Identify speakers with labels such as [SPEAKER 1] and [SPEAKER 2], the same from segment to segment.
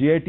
[SPEAKER 1] JIT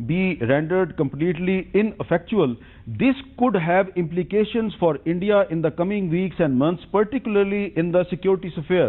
[SPEAKER 1] be rendered completely ineffectual. This could have implications for India in the coming weeks and months, particularly in the security sphere.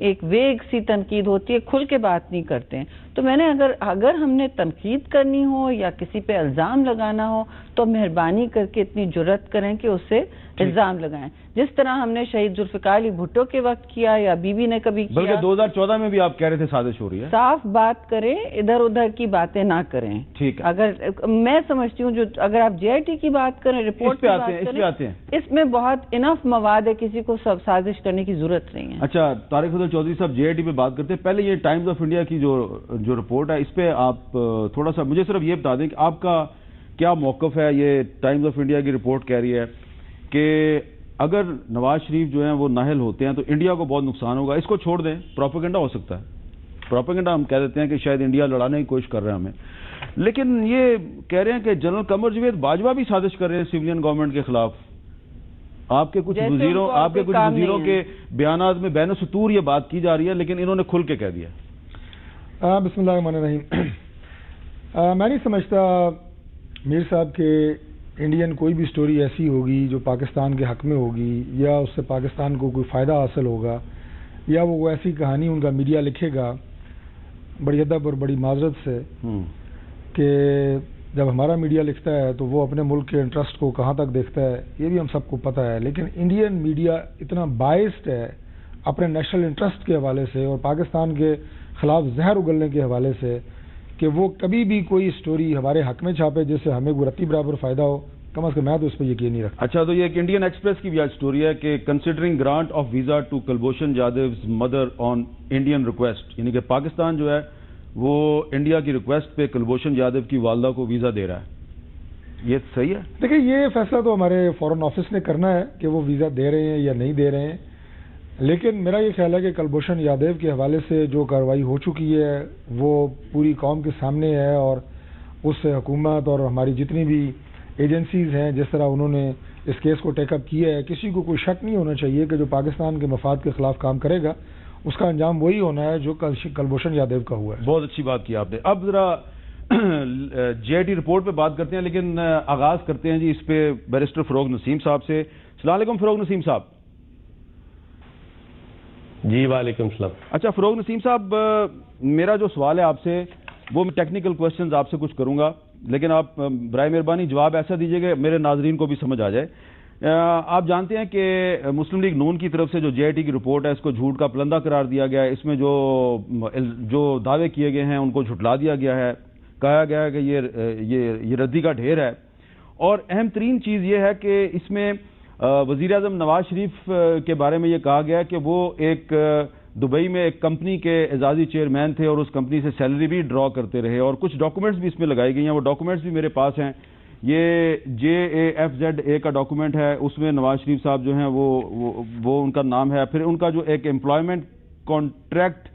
[SPEAKER 2] ایک ویگ سی تنقید ہوتی ہے, کھل کے بات نہیں کرتے ہیں. تو میں نے اگر ہم نے تنقید کرنی ہو یا کسی پہ الزام لگانا ہو تو مہربانی کر کے اتنی جرأت کریں کہ اس سے الزام لگائیں, جس طرح ہم نے شہید ذوالفقار علی بھٹو کے وقت کیا یا بی بی نے کبھی کیا.
[SPEAKER 1] بلکہ 2014 میں بھی آپ کہہ رہے تھے سازش ہو رہی ہے. صاف
[SPEAKER 2] بات کریں, ادھر ادھر کی باتیں نہ کریں.
[SPEAKER 1] ٹھیک ہے.
[SPEAKER 2] اگر میں سمجھتی ہوں اگر آپ جے آئی ٹی کی بات کریں, رپورٹ
[SPEAKER 1] پہ آتے ہیں,
[SPEAKER 2] اس میں بہت انف مواد ہے, کسی کو سازش کرنے کی ضرورت نہیں ہے.
[SPEAKER 1] اچھا, طارق فضل چودھری صاحب جے آئی ٹی پہ بات کرتے ہیں. پہلے یہ ٹائمز آف انڈیا کی جو رپورٹ ہے, اس پہ آپ تھوڑا سا مجھے صرف یہ بتا دیں کہ آپ کا کیا موقف ہے. یہ ٹائمز آف انڈیا کی رپورٹ کہہ رہی ہے کہ اگر نواز شریف جو ہیں وہ نااہل ہوتے ہیں تو انڈیا کو بہت نقصان ہوگا. اس کو چھوڑ دیں, پروپیگنڈا ہو سکتا ہے, پروپیگنڈا ہم کہہ دیتے ہیں کہ شاید انڈیا لڑانے کی کوشش کر رہے ہیں ہمیں, لیکن یہ کہہ رہے ہیں کہ جنرل قمر جاوید باجوہ بھی سازش کر رہے ہیں سویلین گورنمنٹ کے خلاف. آپ کے کچھ وزیروں کے بیانات میں بین السطور یہ بات کی جا رہی ہے, لیکن انہوں نے کھل کے کہہ دیا.
[SPEAKER 3] بسم اللہ الرحمن الرحیم. میں نہیں سمجھتا میر صاحب کے انڈین کوئی بھی سٹوری ایسی ہوگی جو پاکستان کے حق میں ہوگی یا اس سے پاکستان کو کوئی فائدہ حاصل ہوگا, یا وہ ایسی کہانی ان کا میڈیا لکھے گا بڑی ادب اور بڑی معذرت سے کہ جب ہمارا میڈیا لکھتا ہے تو وہ اپنے ملک کے انٹرسٹ کو کہاں تک دیکھتا ہے, یہ بھی ہم سب کو پتہ ہے. لیکن انڈین میڈیا اتنا بائسڈ ہے اپنے نیشنل انٹرسٹ کے حوالے سے اور پاکستان کے خلاف زہر اگلنے کے حوالے سے کہ وہ کبھی بھی کوئی سٹوری ہمارے حق میں چھاپے جس سے ہمیں رتی برابر فائدہ ہو, کم از کم میں تو اس پہ یقین نہیں رکھتا.
[SPEAKER 1] اچھا, تو یہ ایک انڈین ایکسپریس کی بھی آج سٹوری ہے کہ considering grant of visa to Kulbhushan جادو's مدر آن انڈین ریکویسٹ, یعنی کہ پاکستان جو ہے وہ انڈیا کی ریکویسٹ پہ کلبھوشن جادو کی والدہ کو ویزا دے رہا ہے. یہ صحیح ہے؟
[SPEAKER 3] دیکھیں, یہ فیصلہ تو ہمارے فارن آفس نے کرنا ہے کہ وہ ویزا دے رہے ہیں یا نہیں دے رہے ہیں, لیکن میرا یہ خیال ہے کہ کلبھوشن جادو کے حوالے سے جو کارروائی ہو چکی ہے وہ پوری قوم کے سامنے ہے, اور اس سے حکومت اور ہماری جتنی بھی ایجنسیز ہیں جس طرح انہوں نے اس کیس کو ٹیک اپ کیا ہے, کسی کو کوئی شک نہیں ہونا چاہیے کہ جو پاکستان کے مفاد کے خلاف کام کرے گا اس کا انجام وہی ہونا ہے جو کلبھوشن جادو کا ہوا ہے.
[SPEAKER 1] بہت اچھی بات کی آپ نے. اب ذرا جے آئی ٹی رپورٹ پہ بات کرتے ہیں, لیکن آغاز کرتے ہیں جی اس پہ بیرسٹر فروغ نسیم صاحب سے. السلام علیکم فروغ نسیم صاحب.
[SPEAKER 4] جی وعلیکم السلام.
[SPEAKER 1] اچھا فروغ نسیم صاحب, میرا جو سوال ہے آپ سے وہ میں ٹیکنیکل کوسچنز آپ سے کچھ کروں گا, لیکن آپ برائے مہربانی جواب ایسا دیجیے کہ میرے ناظرین کو بھی سمجھ آ جائے. آپ جانتے ہیں کہ مسلم لیگ نون کی طرف سے جو جے آئی ٹی کی رپورٹ ہے اس کو جھوٹ کا پلندہ قرار دیا گیا ہے. اس میں جو دعوے کیے گئے ہیں ان کو جھٹلا دیا گیا ہے, کہا گیا ہے کہ یہ ردی کا ڈھیر ہے. اور اہم ترین چیز یہ ہے کہ اس میں وزیر اعظم نواز شریف کے بارے میں یہ کہا گیا کہ وہ ایک دبئی میں ایک کمپنی کے اعزازی چیئرمین تھے اور اس کمپنی سے سیلری بھی ڈرا کرتے رہے, اور کچھ ڈاکومنٹس بھی اس میں لگائی گئی ہیں. وہ ڈاکومنٹس بھی میرے پاس ہیں. یہ JAFZA کا ڈاکومنٹ ہے, اس میں نواز شریف صاحب جو ہیں وہ ان کا نام ہے. پھر ان کا جو ایک امپلائمنٹ کانٹریکٹ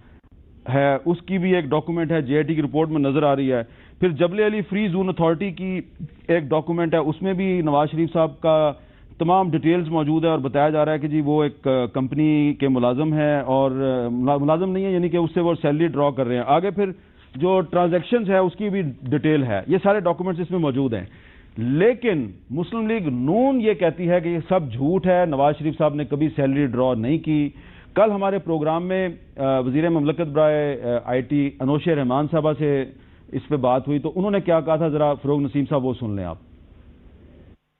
[SPEAKER 1] ہے اس کی بھی ایک ڈاکومنٹ ہے جے آئی ٹی کی رپورٹ میں نظر آ رہی ہے. پھر جبل علی فری زون اتھارٹی کی ایک ڈاکومنٹ ہے, اس میں بھی نواز شریف صاحب کا تمام ڈیٹیلز موجود ہے اور بتایا جا رہا ہے کہ جی وہ ایک کمپنی کے ملازم ہیں, اور ملازم نہیں ہے یعنی کہ اس سے وہ سیلری ڈرا کر رہے ہیں. آگے پھر جو ٹرانزیکشنز ہے اس کی بھی ڈیٹیل ہے. یہ سارے ڈاکومنٹس اس میں موجود ہیں. لیکن مسلم لیگ نون یہ کہتی ہے کہ یہ سب جھوٹ ہے, نواز شریف صاحب نے کبھی سیلری ڈرا نہیں کی. کل ہمارے پروگرام میں وزیر مملکت برائے آئی ٹی انوشے رحمان صاحبہ سے اس پہ بات ہوئی, تو انہوں نے کیا کہا تھا, ذرا فروغ نسیم صاحب وہ سن لیں آپ.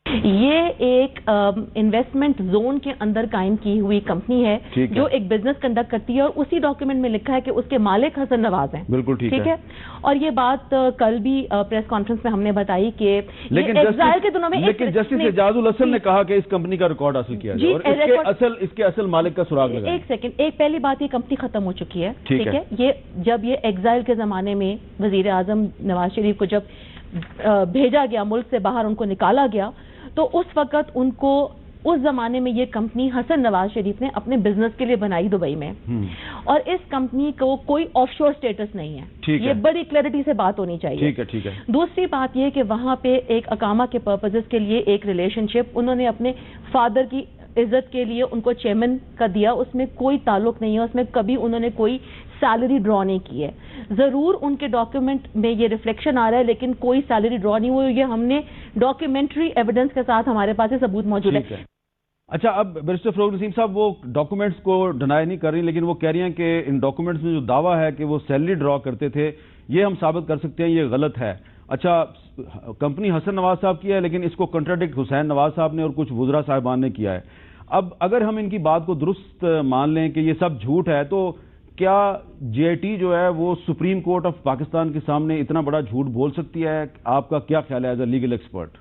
[SPEAKER 5] یہ ایک انویسٹمنٹ زون کے اندر قائم کی ہوئی کمپنی ہے جو ایک بزنس کنڈکٹ کرتی ہے, اور اسی ڈاکیومنٹ میں لکھا ہے کہ اس کے مالک حسن نواز ہیں.
[SPEAKER 1] بالکل ٹھیک ہے.
[SPEAKER 5] اور یہ بات کل بھی پریس کانفرنس میں ہم نے بتائی کہ
[SPEAKER 1] لیکن جسٹس اعجاز الحسن نے کہا کہ اس کمپنی کا ریکارڈ حاصل کیا جائے اور اس کے اصل مالک کا سراغ لگائیں.
[SPEAKER 5] ایک سیکنڈ, ایک پہلی بات, یہ کمپنی ختم ہو چکی ہے. ٹھیک ہے. جب یہ ایگزائل کے زمانے میں وزیر اعظم نواز شریف کو جب بھیجا گیا, ملک سے باہر ان کو نکالا گیا, تو اس وقت ان کو اس زمانے میں یہ کمپنی حسن نواز شریف نے اپنے بزنس کے لیے بنائی دبئی میں, اور اس کمپنی کو کوئی آف شور سٹیٹس نہیں ہے. یہ بڑی کلیئرٹی سے بات ہونی چاہیے.
[SPEAKER 1] ٹھیک ہے. دوسری
[SPEAKER 5] بات یہ کہ وہاں پہ ایک اقامہ کے پرپزز کے لیے ایک ریلیشن شپ انہوں نے اپنے فادر کی عزت کے لیے ان کو چیئرمین کا دیا, اس میں کوئی تعلق نہیں ہے, اس میں کبھی انہوں نے کوئی سیلری ڈرا نہیں کی ہے. ضرور ان کے ڈاکیومنٹ میں یہ ریفلیکشن آ رہا ہے, لیکن کوئی سیلری ڈرا نہیں ہوئی. یہ ہم نے ڈاکیومنٹری ایویڈنس کے ساتھ ہمارے پاس یہ ثبوت موجود ہے.
[SPEAKER 1] اچھا، اب بیرسٹر فروغ نسیم صاحب وہ ڈاکومنٹس کو ڈینائی نہیں کر رہی، لیکن وہ کہہ رہی ہیں کہ ان ڈاکومنٹس میں جو دعویٰ ہے کہ وہ سیلری ڈرا کرتے تھے، یہ ہم ثابت کر سکتے ہیں یہ غلط ہے۔ اچھا، کمپنی حسن نواز صاحب کی ہے، لیکن اس کو کنٹراڈکٹ حسین نواز صاحب نے اور کچھ وزراء صاحبان نے کیا ہے۔ اب اگر ہم ان کی بات کو درست مان لیں کہ یہ سب جھوٹ ہے، تو کیا جے آئی ٹی جو ہے وہ سپریم کورٹ آف پاکستان کے سامنے اتنا بڑا جھوٹ بول سکتی ہے؟ آپ کا کیا خیال ہے ایز اے لیگل ایکسپرٹ؟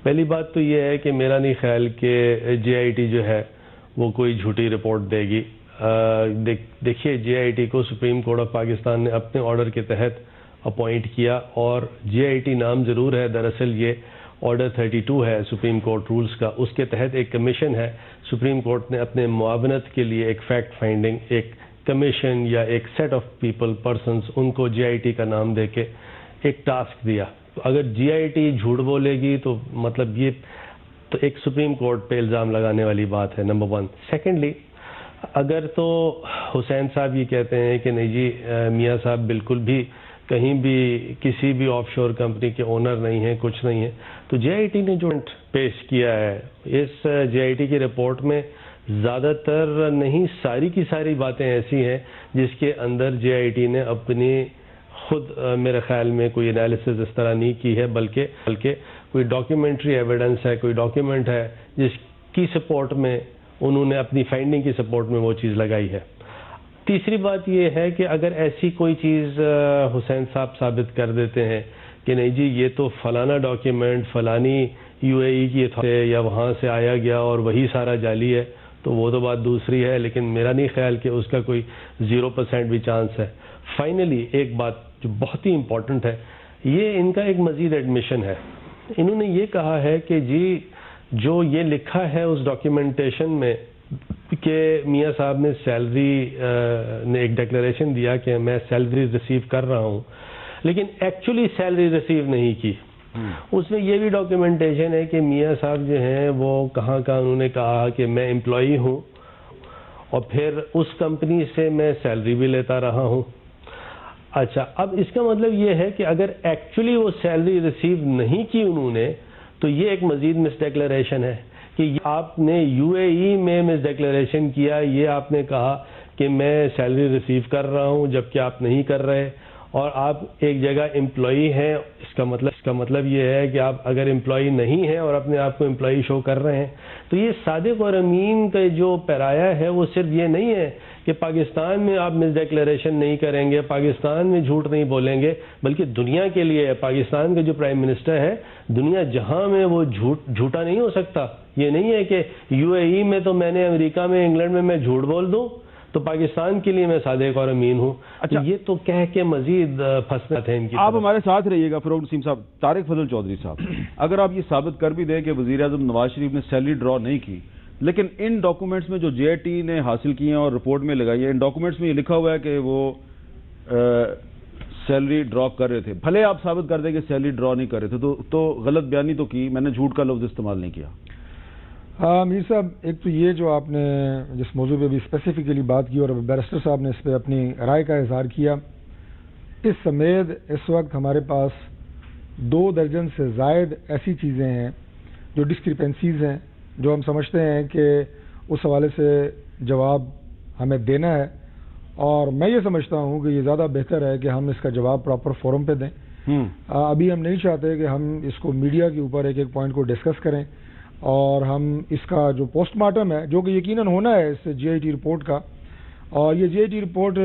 [SPEAKER 4] پہلی بات تو یہ ہے کہ میرا نہیں خیال کہ جے آئی ٹی جو ہے وہ کوئی جھوٹی رپورٹ دے گی۔ دیکھیے، جے آئی ٹی کو سپریم کورٹ آف پاکستان نے اپنے آرڈر کے تحت اپوائنٹ کیا، اور جے آئی ٹی نام ضرور ہے، دراصل یہ آرڈر 32 ہے سپریم کورٹ رولز کا، اس کے تحت ایک کمیشن ہے۔ سپریم کورٹ نے اپنے معاونت کے لیے ایک فیکٹ فائنڈنگ، ایک کمیشن یا ایک سیٹ آف پیپل پرسنز، ان کو جے آئی ٹی کا نام دے کے ایک ٹاسک دیا۔ تو اگر جے آئی ٹی جھوٹ بولے گی تو مطلب یہ تو ایک سپریم کورٹ پہ الزام لگانے والی بات ہے، نمبر 1۔ سیکنڈلی، اگر تو حسین صاحب یہ کہتے ہیں کہ نہیں جی میاں صاحب بالکل بھی کہیں بھی کسی بھی آف شور کمپنی کے اونر نہیں ہیں، کچھ نہیں ہے، تو جے آئی ٹی نے جو پیش کیا ہے اس جے آئی ٹی کی رپورٹ میں زیادہ تر نہیں، ساری کی ساری باتیں ایسی ہیں جس کے اندر جے آئی ٹی نے اپنی خود میرے خیال میں کوئی انالیسز اس طرح نہیں کی ہے، بلکہ کوئی ڈاکیومنٹری ایویڈنس ہے، کوئی ڈاکیومنٹ ہے جس کی سپورٹ میں انہوں نے اپنی فائنڈنگ کی سپورٹ میں وہ چیز لگائی ہے۔ تیسری بات یہ ہے کہ اگر ایسی کوئی چیز حسین صاحب ثابت کر دیتے ہیں کہ نہیں جی یہ تو فلانا ڈاکیومنٹ فلانی یو اے ای کی یا وہاں سے آیا گیا اور وہی سارا جعلی ہے، تو وہ تو بات دوسری ہے، لیکن میرا نہیں خیال کہ اس کا کوئی 0% بھی چانس ہے۔ فائنلی ایک بات جو بہت ہی امپورٹنٹ ہے، یہ ان کا ایک مزید ایڈمیشن ہے۔ انہوں نے یہ کہا ہے کہ جی جو یہ لکھا ہے اس ڈاکیومنٹیشن میں کہ میاں صاحب نے سیلری نے ایک ڈیکلیریشن دیا کہ میں سیلری ریسیو کر رہا ہوں، لیکن ایکچولی سیلری ریسیو نہیں کی۔ اس میں یہ بھی ڈاکیومنٹیشن ہے کہ میاں صاحب جو ہیں وہ کہاں انہوں نے کہا کہ میں امپلائی ہوں اور پھر اس کمپنی سے میں سیلری بھی لیتا رہا ہوں۔ اچھا، اب اس کا مطلب یہ ہے کہ اگر ایکچولی وہ سیلری ریسیو نہیں کی انہوں نے، تو یہ ایک مزید مس ڈیکلیریشن ہے کہ آپ نے یو اے ای میں مس ڈیکلیریشن کیا، یہ آپ نے کہا کہ میں سیلری ریسیو کر رہا ہوں جبکہ آپ نہیں کر رہے، اور آپ ایک جگہ امپلائی ہیں۔ اس کا مطلب یہ ہے کہ آپ اگر امپلائی نہیں ہیں اور اپنے آپ کو امپلائی شو کر رہے ہیں، تو یہ صادق اور امین کا جو پیرایا ہے وہ صرف یہ نہیں ہے کہ پاکستان میں آپ مس ڈیکلیریشن نہیں کریں گے، پاکستان میں جھوٹ نہیں بولیں گے، بلکہ دنیا کے لیے ہے۔ پاکستان کا جو پرائم منسٹر ہے، دنیا جہاں میں وہ جھوٹا نہیں ہو سکتا۔ یہ نہیں ہے کہ یو اے ای میں تو میں نے امریکہ میں انگلینڈ میں جھوٹ بول دوں تو پاکستان کے لیے میں صادق اور امین ہوں۔ اچھا، یہ تو کہہ کے مزید پھنسنا تھا ان کی۔
[SPEAKER 1] آپ ہمارے ساتھ رہیے گا فروغ نسیم صاحب۔ طارق فضل چودھری صاحب، اگر آپ یہ ثابت کر بھی دیں کہ وزیر اعظم نواز شریف نے سیلری ڈرا نہیں کی، لیکن ان ڈاکومنٹس میں جو جے آئی ٹی نے حاصل کیے ہیں اور رپورٹ میں لگائی ہے، ان ڈاکومنٹس میں یہ لکھا ہوا ہے کہ وہ سیلری ڈرا کر رہے تھے۔ بھلے آپ ثابت کر دیں کہ سیلری ڈرا نہیں کر رہے تھے تو غلط بیانی تو کی، میں نے جھوٹ کا لفظ استعمال نہیں کیا۔
[SPEAKER 3] میر صاحب، ایک تو یہ جو آپ نے جس موضوع پہ بھی اسپیسیفکلی بات کی اور بیرسٹر صاحب نے اس پہ اپنی رائے کا اظہار کیا، اس سمیت اس وقت ہمارے پاس 2 درجن سے زائد ایسی چیزیں ہیں جو ڈسکریپنسیز ہیں، جو ہم سمجھتے ہیں کہ اس حوالے سے جواب ہمیں دینا ہے، اور میں یہ سمجھتا ہوں کہ یہ زیادہ بہتر ہے کہ ہم اس کا جواب پراپر فورم پہ دیں۔ ابھی ہم نہیں چاہتے کہ ہم اس کو میڈیا کے اوپر ایک ایک پوائنٹ کو ڈسکس کریں، اور ہم اس کا جو پوسٹ مارٹم ہے، جو کہ یقیناً ہونا ہے اس جے آئی ٹی رپورٹ کا، اور یہ جے آئی ٹی رپورٹ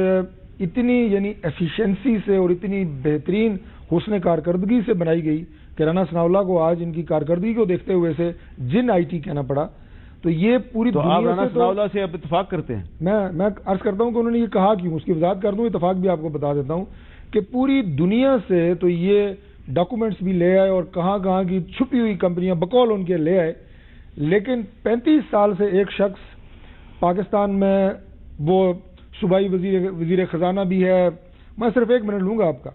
[SPEAKER 3] اتنی یعنی ایفیشنسی سے اور اتنی بہترین حسن کارکردگی سے بنائی گئی کہ رانا ثناء اللہ کو آج ان کی کارکردگی کو دیکھتے ہوئے سے جن آئی ٹی کہنا پڑا، تو یہ پوری
[SPEAKER 1] تو
[SPEAKER 3] دنیا
[SPEAKER 1] آپ
[SPEAKER 3] سے
[SPEAKER 1] رانا ثناء اللہ سے آپ اتفاق کرتے ہیں؟
[SPEAKER 3] میں عرض کرتا ہوں کہ انہوں نے یہ کہا کیوں، اس کی وضاحت کر دوں، اتفاق بھی آپ کو بتا دیتا ہوں کہ پوری دنیا سے تو یہ ڈاکومنٹس بھی لے آئے اور کہاں کی چھپی ہوئی کمپنیاں بقول ان کے لے آئے، لیکن 35 سال سے ایک شخص پاکستان میں وہ صوبائی وزیر خزانہ بھی ہے، میں صرف 1 منٹ لوں گا آپ کا،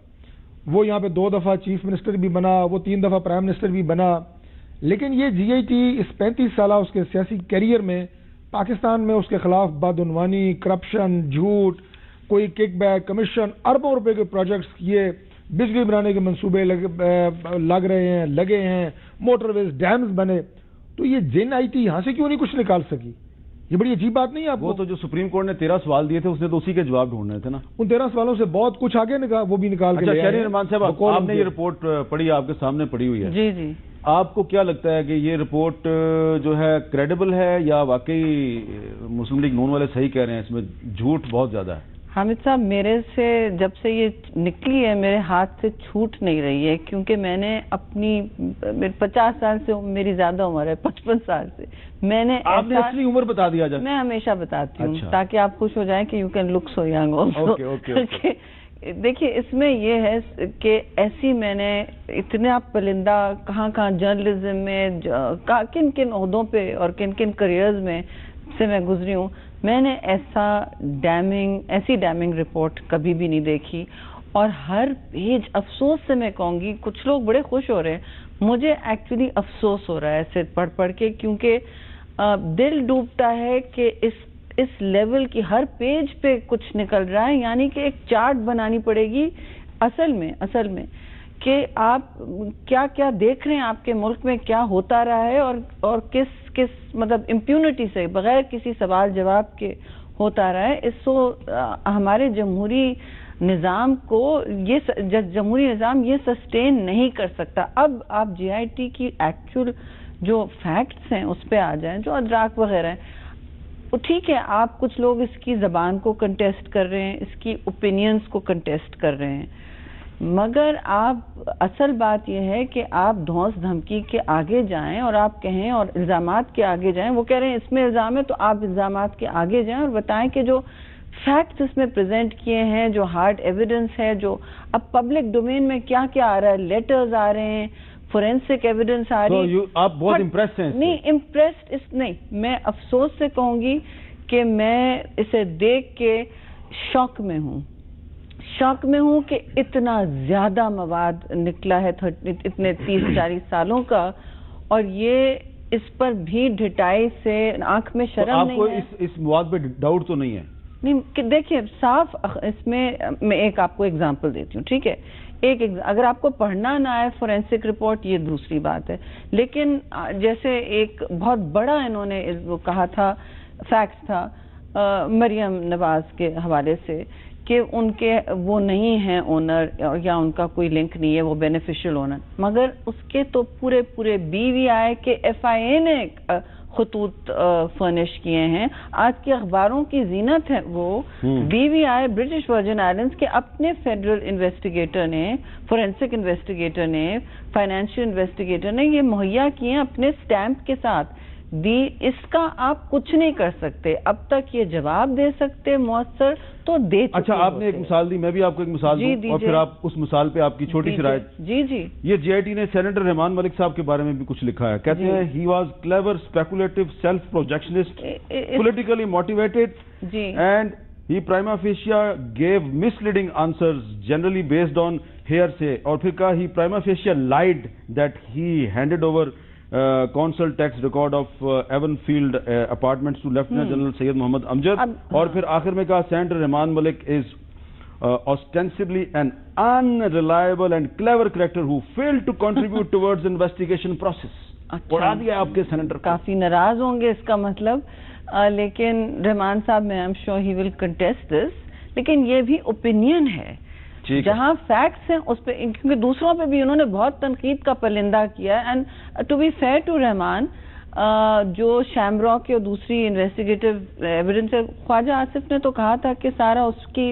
[SPEAKER 3] وہ یہاں پہ 2 دفعہ چیف منسٹر بھی بنا، وہ 3 دفعہ پرائم منسٹر بھی بنا، لیکن یہ جی آئی ٹی اس 35 سالہ اس کے سیاسی کیریئر میں پاکستان میں اس کے خلاف بدعنوانی، کرپشن، جھوٹ، کوئی کک بیک، کمیشن، اربوں روپے کے پروجیکٹس کیے، بجلی بنانے کے منصوبے لگ رہے ہیں، لگے ہیں، موٹر ویز، ڈیمز بنے، تو یہ جن آئی ٹی یہاں سے کیوں نہیں کچھ نکال سکی؟ یہ بڑی عجیب بات نہیں ہے آپ کو؟
[SPEAKER 1] وہ تو جو سپریم کورٹ نے 13 سوال دیے تھے اس نے تو اسی کے جواب ڈھونڈنے تھے نا.
[SPEAKER 3] ان 13 سوالوں سے بہت کچھ آگے وہ بھی نکال کے.
[SPEAKER 1] اچھا شہری رحمان صاحب، آپ نے یہ رپورٹ پڑھی، آپ کے سامنے پڑھی ہوئی ہے.
[SPEAKER 2] جی جی. آپ
[SPEAKER 1] کو کیا لگتا ہے کہ یہ رپورٹ جو ہے کریڈیبل ہے یا واقعی مسلم لیگ نون والے صحیح کہہ رہے ہیں، اس میں جھوٹ بہت زیادہ ہے؟
[SPEAKER 2] حامد صاحب، میرے سے جب سے یہ نکلی ہے میرے ہاتھ سے چھوٹ نہیں رہی ہے، کیونکہ میں نے اپنی 50 سال سے، میری زیادہ عمر ہے 55 سال سے، میں نے
[SPEAKER 1] آپ نے اصلی عمر بتا دیا جائے؟
[SPEAKER 2] میں ہمیشہ بتاتی ہوں تاکہ آپ خوش ہو جائیں کہ you can look so young also. دیکھیے اس میں یہ ہے کہ ایسی میں نے اتنا پرندہ کہاں جرنلزم میں کن کن عہدوں پہ اور کن کن کریئرز میں سے میں گزری ہوں، میں نے ایسی ڈیمنگ رپورٹ کبھی بھی نہیں دیکھی. اور ہر پیج افسوس سے میں کہوں گی، کچھ لوگ بڑے خوش ہو رہے ہیں، مجھے ایکچولی افسوس ہو رہا ہے ایسے پڑھ کے، کیونکہ دل ڈوبتا ہے کہ اس لیول کی ہر پیج پہ کچھ نکل رہا ہے. یعنی کہ ایک چارٹ بنانی پڑے گی اصل میں کہ آپ کیا کیا دیکھ رہے ہیں، آپ کے ملک میں کیا ہوتا رہا ہے اور کس مطلب امپیونٹی سے، بغیر کسی سوال جواب کے ہوتا رہا ہے. ہمارے جمہوری نظام کو جمہوری نظام یہ سسٹین نہیں کر سکتا. اب آپ جی آئی ٹی کی ایکچوئل جو فیکٹس ہیں اس پہ آ جائیں، جو ادراک وغیرہ ہیں. ٹھیک ہے، آپ کچھ لوگ اس کی زبان کو کنٹیسٹ کر رہے ہیں، اس کی اوپینینز کو کنٹیسٹ کر رہے ہیں، مگر آپ اصل بات یہ ہے کہ آپ دھونس دھمکی کے آگے جائیں اور آپ کہیں اور الزامات کے آگے جائیں. وہ کہہ رہے ہیں اس میں الزام ہے تو آپ الزامات کے آگے جائیں اور بتائیں کہ جو فیکٹس اس میں پریزنٹ کیے ہیں، جو ہارڈ ایویڈنس ہے، جو اب پبلک ڈومین میں کیا آ رہا ہے، لیٹرز آ رہے ہیں، فورینسک ایویڈنس آ رہی ہے.
[SPEAKER 1] آپ بہت امپریس ہیں؟
[SPEAKER 2] نہیں امپریسڈ نہیں، میں افسوس سے کہوں گی کہ میں اسے دیکھ کے شوق میں ہوں کہ اتنا زیادہ مواد نکلا ہے اتنے 30-40 سالوں کا، اور یہ اس پر بھی ڈھٹائی سے آنکھ میں شرم نہیں ہے.
[SPEAKER 1] آپ کو اس مواد پہ ڈاؤٹ تو نہیں ہے؟
[SPEAKER 2] نہیں، دیکھیے صاف اس میں ایک آپ کو اگزامپل دیتی ہوں، ٹھیک ہے. اگر آپ کو پڑھنا نہ آئے فورینسک رپورٹ یہ دوسری بات ہے، لیکن جیسے ایک بہت بڑا انہوں نے کہا تھا، فیکٹ تھا مریم نواز کے حوالے سے کہ ان کے وہ نہیں ہیں اونر یا ان کا کوئی لنک نہیں ہے، وہ بینیفیشل اونر، مگر اس کے تو پورے BVI کے FIA نے خطوط فرنش کیے ہیں. آج کی اخباروں کی زینت ہے وہ BVI برٹش ورجن آئلینڈز کے اپنے فیڈرل انویسٹیگیٹر نے، فورینسک انویسٹیگیٹر نے، فائنینشیل انویسٹیگیٹر نے یہ مہیا کیے ہیں اپنے سٹیمپ کے ساتھ. اس کا آپ کچھ نہیں کر سکتے، اب تک یہ جواب دے سکتے مؤثر تو دے چکے.
[SPEAKER 1] اچھا، آپ نے ایک مثال دی، میں بھی آپ کو ایک مثال دوں اور پھر آپ اس مثال پہ آپ کی چھوٹی سی رائے.
[SPEAKER 2] جی
[SPEAKER 1] یہ جی آئی ٹی نے سینیٹر رحمان ملک صاحب کے بارے میں بھی کچھ لکھا ہے. کہتے ہیں he was clever, speculative, self projectionist, politically motivated and he prima facie give misleading answers generally based on hearsay. اور پھر کہا he prima facie lied that he handed over council tax record of Avenfield apartments to lieutenant general Syed Muhammad Amjad. اور پھر آخر میں کہا senator Rehman Malik is ostensibly an unreliable and clever character who failed to contribute towards investigation process. پڑھا دیا آپ کے senator
[SPEAKER 2] کافی ناراض ہوں گے اس کا مطلب، لیکن رحمان صاحب میں I'm sure he will contest this، لیکن یہ بھی اوپینین ہے. جہاں فیکٹس ہیں اس پہ، کیونکہ دوسروں پہ بھی انہوں نے بہت تنقید کا پرلندہ کیا ہے. And to be fair to Rehman, جو شیمراک کی اور دوسری انویسٹیگیٹو ایویڈنس ہے، خواجہ آصف نے تو کہا تھا کہ سارا اس کی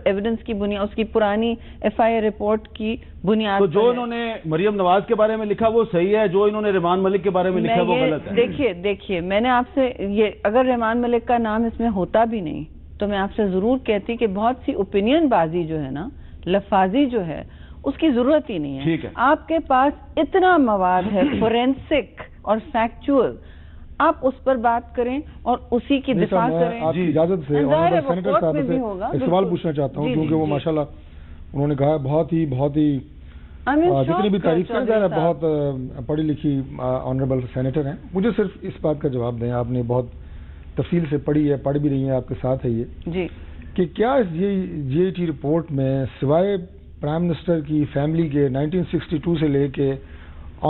[SPEAKER 2] ایویڈنس کی بنیاد، اس کی پرانی FIA رپورٹ کی بنیاد.
[SPEAKER 1] تو جو انہوں نے مریم نواز کے بارے میں لکھا وہ صحیح ہے، جو انہوں نے رحمان ملک کے بارے میں لکھا وہ غلط ہے.
[SPEAKER 2] دیکھیے میں نے آپ سے یہ، اگر رحمان ملک کا نام اس میں ہوتا بھی نہیں تو میں آپ سے ضرور کہتی کہ بہت سی اوپینین بازی جو ہے نا، لفاظی جو ہے، اس کی ضرورت ہی نہیں ہے. آپ کے پاس اتنا مواد ہے فورینسک اور فیکچوئل، آپ اس پر بات کریں اور اسی کی دفاع کریں.
[SPEAKER 3] آپ کی اجازت سے سینیٹر صاحب سے ایک سوال پوچھنا چاہتا ہوں، کیونکہ وہ ماشاءاللہ انہوں نے کہا بہت ہی جتنی بھی تعریف کریں جائے، بہت پڑھی لکھی آنریبل سینیٹر ہیں. مجھے صرف اس بات کا جواب دیں، آپ نے بہت تفصیل سے پڑھی ہے، پڑھ بھی رہی ہیں، آپ کے ساتھ ہے یہ
[SPEAKER 2] جی،
[SPEAKER 3] کہ کیا اس جی آئی ٹی رپورٹ میں سوائے پرائم منسٹر کی فیملی کے 1962 سے لے کے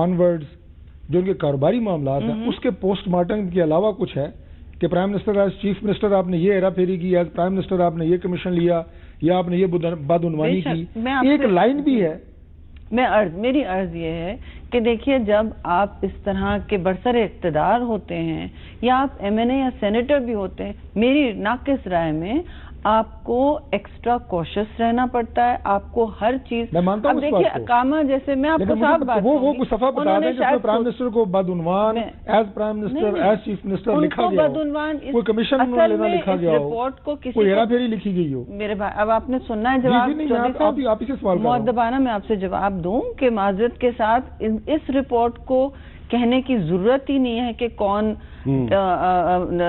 [SPEAKER 3] آنورڈز جو ان کے کاروباری معاملات ہیں اس کے پوسٹ مارٹم کے علاوہ کچھ ہے کہ prime minister as chief minister آپ نے یہ ہیرا پھیری کی، ایز پرائم منسٹر آپ نے یہ کمیشن لیا، یا آپ نے یہ بدعنوانی کی، ایک لائن بھی ہے.
[SPEAKER 2] میری عرض یہ ہے کہ دیکھیے جب آپ اس طرح کے برسر اقتدار ہوتے ہیں یا آپ ایم این اے یا سینیٹر بھی ہوتے ہیں، میری ناقص رائے میں آپ کو ایکسٹرا کوشش رہنا پڑتا ہے. آپ کو ہر چیز،
[SPEAKER 3] میں مانتا ہوں،
[SPEAKER 2] دیکھیے اقامہ جیسے میں آپ کو صاف بات
[SPEAKER 3] وہ کچھ صفحہ بتا دیں کہ پرائم منسٹر کو بدعنوان as prime minister as chief minister لکھا گیا ہو، کوئی کمیشن انہوں نے لینا لکھا گیا ہو،
[SPEAKER 2] رپورٹ کو کسی
[SPEAKER 3] کوئی ہیرا پھیری لکھی گئی ہو.
[SPEAKER 2] میرے بھائی اب آپ نے سننا ہے جواب،
[SPEAKER 3] آپ ہی سے سوال
[SPEAKER 2] مؤدبانہ میں آپ سے جواب دوں کہ معذرت کے ساتھ اس رپورٹ کو کہنے کی ضرورت ہی نہیں ہے کہ کون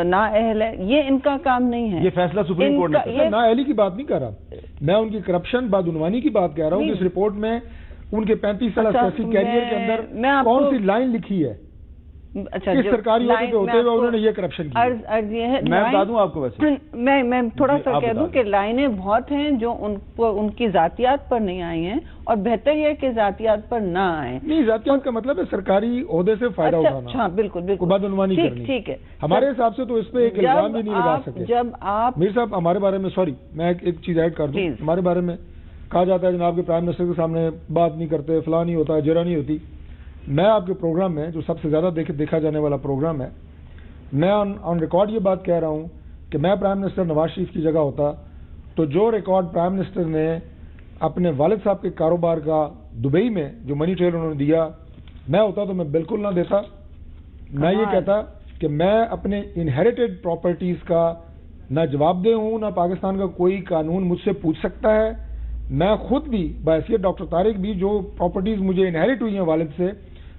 [SPEAKER 2] نااہل ہے، یہ ان کا کام نہیں ہے.
[SPEAKER 1] یہ فیصلہ سپریم کورٹ نے،
[SPEAKER 3] نااہلی کی بات نہیں کر رہا میں، ان کی کرپشن بدعنوانی کی بات کہہ رہا ہوں کہ اس رپورٹ میں ان کے 35 سالہ سیاسی کیریئر کے اندر کون سی لائن لکھی ہے،
[SPEAKER 2] اچھا
[SPEAKER 3] کس سرکاری عہدے پہ ہوتے ہوئے انہوں نے یہ کرپشن کی.
[SPEAKER 2] عرض یہ ہے،
[SPEAKER 1] میں بتا دوں آپ کو، ویسے
[SPEAKER 2] میں تھوڑا سا کہہ دوں کہ لائنیں بہت ہیں جو ان کی ذاتیات پر نہیں آئی ہیں، اور بہتر یہ کہ ذاتیات پر نہ آئیں.
[SPEAKER 3] نہیں، ذاتیات کا مطلب ہے سرکاری عہدے سے فائدہ اٹھانا.
[SPEAKER 2] ہاں بالکل
[SPEAKER 3] بدعنوانی کرنی.
[SPEAKER 2] ٹھیک ہے،
[SPEAKER 3] ہمارے حساب سے تو اس پہ ایک الزام بھی نہیں لگا سکے.
[SPEAKER 2] جب آپ
[SPEAKER 3] میر صاحب ہمارے بارے میں، سوری میں ایک چیز ایڈ کر دوں، ہمارے بارے میں کہا جاتا ہے جناب کے پرائم منسٹر کے سامنے بات نہیں کرتے، فلاں نہیں ہوتا، جرا نہیں ہوتی. میں آپ کے پروگرام میں جو سب سے زیادہ دیکھا جانے والا پروگرام ہے، میں آن ریکارڈ یہ بات کہہ رہا ہوں کہ میں پرائم منسٹر نواز شریف کی جگہ ہوتا تو جو ریکارڈ پرائم منسٹر نے اپنے والد صاحب کے کاروبار کا دبئی میں جو منی ٹریل انہوں نے دیا، میں ہوتا تو میں بالکل نہ دیتا. میں یہ کہتا کہ میں اپنے انہیریٹڈ پراپرٹیز کا نہ جواب دہ ہوں، نہ پاکستان کا کوئی قانون مجھ سے پوچھ سکتا ہے. میں خود بھی بحیثیت ڈاکٹر طارق بھی جو پراپرٹیز مجھے انہیریٹ ہوئی ہیں والد سے،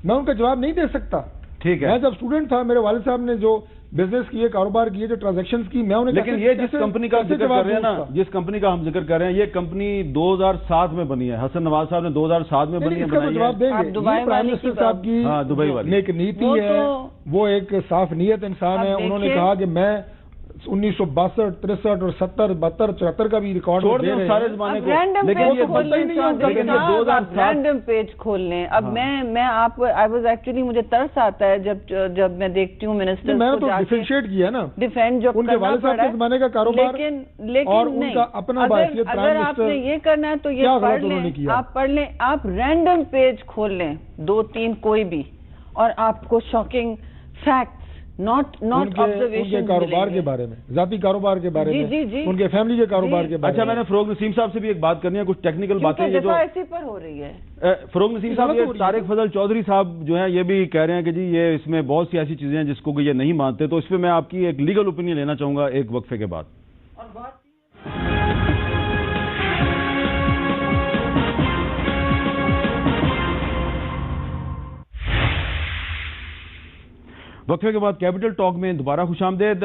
[SPEAKER 3] میں ان کا جواب نہیں دے سکتا.
[SPEAKER 1] ٹھیک ہے،
[SPEAKER 3] میں جب اسٹوڈنٹ تھا، میرے والد صاحب نے جو بزنس کیے، کاروبار کیے، جو ٹرانزیکشنز کی، میں انہیں،
[SPEAKER 1] لیکن یہ جس کمپنی کا ذکر کر رہے ہیں نا، جس کمپنی کا ہم ذکر کر رہے ہیں، یہ کمپنی 2007 میں بنی ہے. حسن نواز صاحب نے 2007 میں بنی ہے.
[SPEAKER 3] جواب دیں گے. پرائم منسٹر صاحب کی
[SPEAKER 1] دبئی والی
[SPEAKER 3] ایک نیتی ہے، وہ ایک صاف نیت انسان ہے. انہوں نے کہا کہ میں 1962، 63 اور 70، 72، 74 کا بھی ریکارڈ
[SPEAKER 1] چھوڑ دیں سارے زمانے کو،
[SPEAKER 2] لیکن رینڈم پیج کھول لیں. اب میں آپ مجھے ترس آتا ہے جب میں دیکھتی ہوں منسٹر
[SPEAKER 3] میں تو ڈیفرینشیٹ کیا نا،
[SPEAKER 2] ڈیفینڈ جو
[SPEAKER 3] ان کے والد صاحب کے زمانے کا کاروبار اور ان کا اپنا باحثیت پرائم منسٹر.
[SPEAKER 2] اگر آپ نے یہ کرنا ہے تو یہ پڑھ لیں، آپ پڑھ لیں، آپ رینڈم پیج کھول لیں 2-3 کوئی بھی، اور آپ کو شاکنگ فیکٹ not observation
[SPEAKER 3] ان کے کاروبار کے بارے میں، ذاتی کاروبار کے بارے میں، ان کے فیملی کے کاروبار کے بارے میں.
[SPEAKER 1] اچھا، میں نے فروغ نسیم صاحب سے بھی ایک بات کرنی ہے، کچھ ٹیکنیکل باتیں یہ جو
[SPEAKER 2] ایسی پر ہو رہی ہے.
[SPEAKER 1] فروغ نسیم صاحب، یہ طارق فضل چودھری صاحب جو ہیں یہ بھی کہہ رہے ہیں کہ جی یہ اس میں بہت سی ایسی چیزیں ہیں جس کو یہ نہیں مانتے. تو اس پہ میں آپ کی ایک لیگل اوپینین لینا چاہوں گا ایک وقفے کے بعد. وقفے کے بعد کیپٹل ٹاک میں دوبارہ خوش آمدید.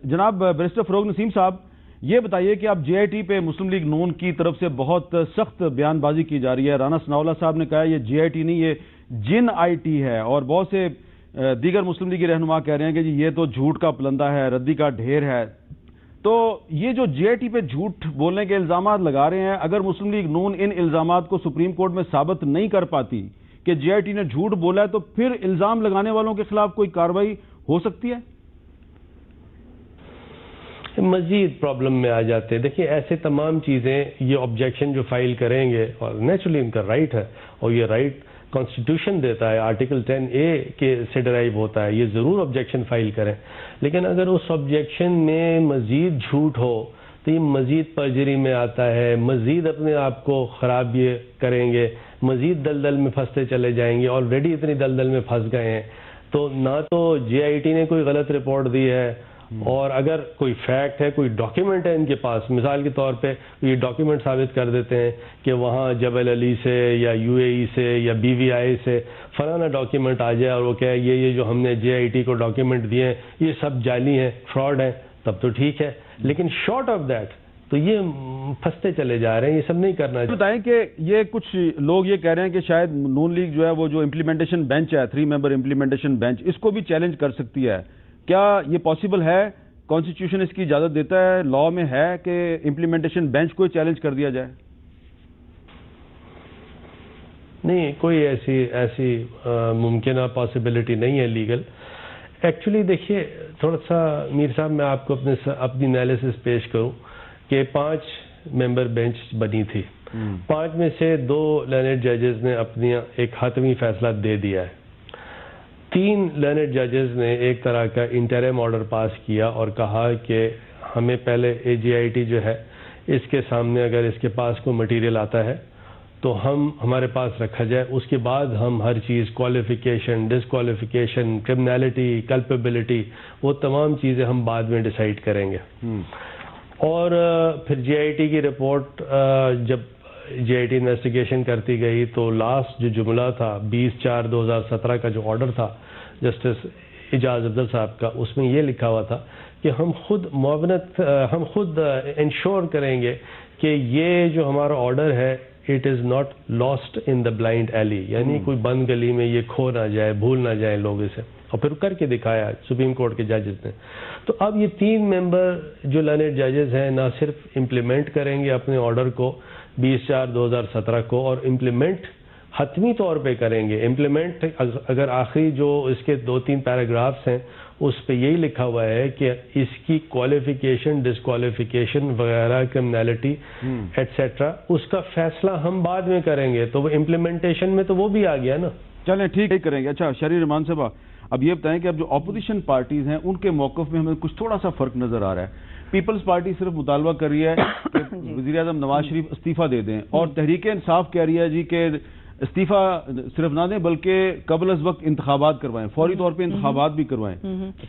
[SPEAKER 1] جناب بیرسٹر فروغ نسیم صاحب، یہ بتائیے کہ اب جے آئی ٹی پہ مسلم لیگ نون کی طرف سے بہت سخت بیان بازی کی جا رہی ہے. رانا ثناءاللہ صاحب نے کہا یہ جے آئی ٹی نہیں، یہ جن آئی ٹی ہے، اور بہت سے دیگر مسلم لیگی رہنما کہہ رہے ہیں کہ جی یہ تو جھوٹ کا پلندہ ہے، ردی کا ڈھیر ہے. تو یہ جو جے آئی ٹی پہ جھوٹ بولنے کے الزامات لگا رہے ہیں، اگر مسلم لیگ نون ان الزامات کو سپریم کورٹ میں ثابت نہیں کر پاتی کہ جے آئی ٹی نے جھوٹ بولا ہے، تو پھر الزام لگانے والوں کے خلاف کوئی کارروائی ہو سکتی ہے؟
[SPEAKER 4] مزید پرابلم میں آ جاتے ہیں. دیکھیں، ایسے تمام چیزیں، یہ آبجیکشن جو فائل کریں گے، اور نیچرلی ان کا رائٹ ہے، اور یہ رائٹ کانسٹیٹیوشن دیتا ہے، آرٹیکل 10A کے سے ڈرائیو ہوتا ہے، یہ ضرور آبجیکشن فائل کریں. لیکن اگر اس آبجیکشن میں مزید جھوٹ ہو تو یہ مزید پرجری میں آتا ہے، مزید اپنے آپ کو خراب یہ کریں گے، مزید دلدل میں پھنستے چلے جائیں گے. آلریڈی اتنی دلدل میں پھنس گئے ہیں. تو نہ تو جے آئی ٹی نے کوئی غلط رپورٹ دی ہے، اور اگر کوئی فیکٹ ہے، کوئی ڈاکیومنٹ ہے ان کے پاس، مثال کے طور پہ یہ ڈاکیومنٹ ثابت کر دیتے ہیں کہ وہاں جبل علی سے یا یو اے ای سے یا بی وی آئی سے فلانا ڈاکیومنٹ آ جائے، اور وہ کہے یہ جو ہم نے جے آئی ٹی کو ڈاکیومنٹ دیے ہیں یہ سب جعلی ہیں، فراڈ ہیں، تب تو ٹھیک ہے. لیکن شارٹ آف دیٹ تو یہ پھنستے چلے جا رہے ہیں، یہ سب نہیں کرنا چاہیے.
[SPEAKER 1] بتائیں کہ یہ کچھ لوگ یہ کہہ رہے ہیں کہ شاید نون لیگ جو ہے وہ جو امپلیمنٹیشن بینچ ہے، 3 ممبر امپلیمنٹیشن بینچ، اس کو بھی چیلنج کر سکتی ہے. کیا یہ پاسبل ہے؟ کانسٹیٹیوشن اس کی اجازت دیتا ہے، لا میں ہے کہ امپلیمنٹیشن بینچ کو چیلنج کر دیا جائے؟
[SPEAKER 4] نہیں کوئی ایسی ممکنہ پاسبلٹی نہیں ہے لیگل. ایکچولی دیکھیے تھوڑا سا میر صاحب میں آپ کو اپنی انالیسس پیش کروں کہ 5 ممبر بینچ بنی تھی. 5 میں سے 2 لرنڈ ججز نے اپنی ایک حتمی فیصلہ دے دیا ہے. 3 لرنڈ ججز نے ایک طرح کا انٹرم آرڈر پاس کیا اور کہا کہ ہمیں پہلے AGIT جو ہے اس کے سامنے اگر اس کے پاس کوئی مٹیریل آتا ہے تو ہمارے پاس رکھا جائے, اس کے بعد ہم ہر چیز کوالیفیکیشن, ڈسکوالیفیکیشن, کرمنالٹی, کلپیبلٹی, وہ تمام چیزیں ہم بعد میں ڈیسائیڈ کریں گے. اور پھر GIT کی رپورٹ جب GIT انویسٹیگیشن کرتی گئی تو لاسٹ جو جملہ تھا 20/4/2017 کا جو آرڈر تھا جسٹس اعجاز افضل صاحب کا, اس میں یہ لکھا ہوا تھا کہ ہم خود انشور کریں گے کہ یہ جو ہمارا آرڈر ہے it is not lost in the blind alley, یعنی کوئی بند گلی میں یہ کھو نہ جائے, بھول نہ جائیں لوگ اسے. اور پھر کر کے دکھایا سپریم کورٹ کے ججز نے. تو اب یہ 3 ممبر جو لرنڈ ججز ہیں نہ صرف امپلیمنٹ کریں گے اپنے آرڈر کو 20/4/2017 کو, اور امپلیمنٹ حتمی طور پہ کریں گے. امپلیمنٹ اگر آخری جو اس کے 2-3 پیراگرافس ہیں اس پہ یہی لکھا ہوا ہے کہ اس کی کوالیفیکیشن, ڈسکوالیفیکیشن وغیرہ, کرمنالٹی ایٹسیٹرا, اس کا فیصلہ ہم بعد میں کریں گے. تو وہ امپلیمنٹیشن میں تو وہ بھی آ گیا نا.
[SPEAKER 1] چلیں ٹھیک ہے کریں گے. اچھا شہری رحمان صاحب, اب یہ بتائیں کہ اب جو اپوزیشن پارٹیز ہیں ان کے موقف میں ہمیں کچھ تھوڑا سا فرق نظر آ رہا ہے. پیپلز پارٹی صرف مطالبہ کر رہی ہے کہ وزیر اعظم نواز شریف استعفیٰ دے دیں, اور تحریک انصاف کہہ رہی ہے جی کہ استعفیٰ صرف نہ دیں بلکہ قبل از وقت انتخابات کروائیں, فوری طور پہ انتخابات بھی کروائیں.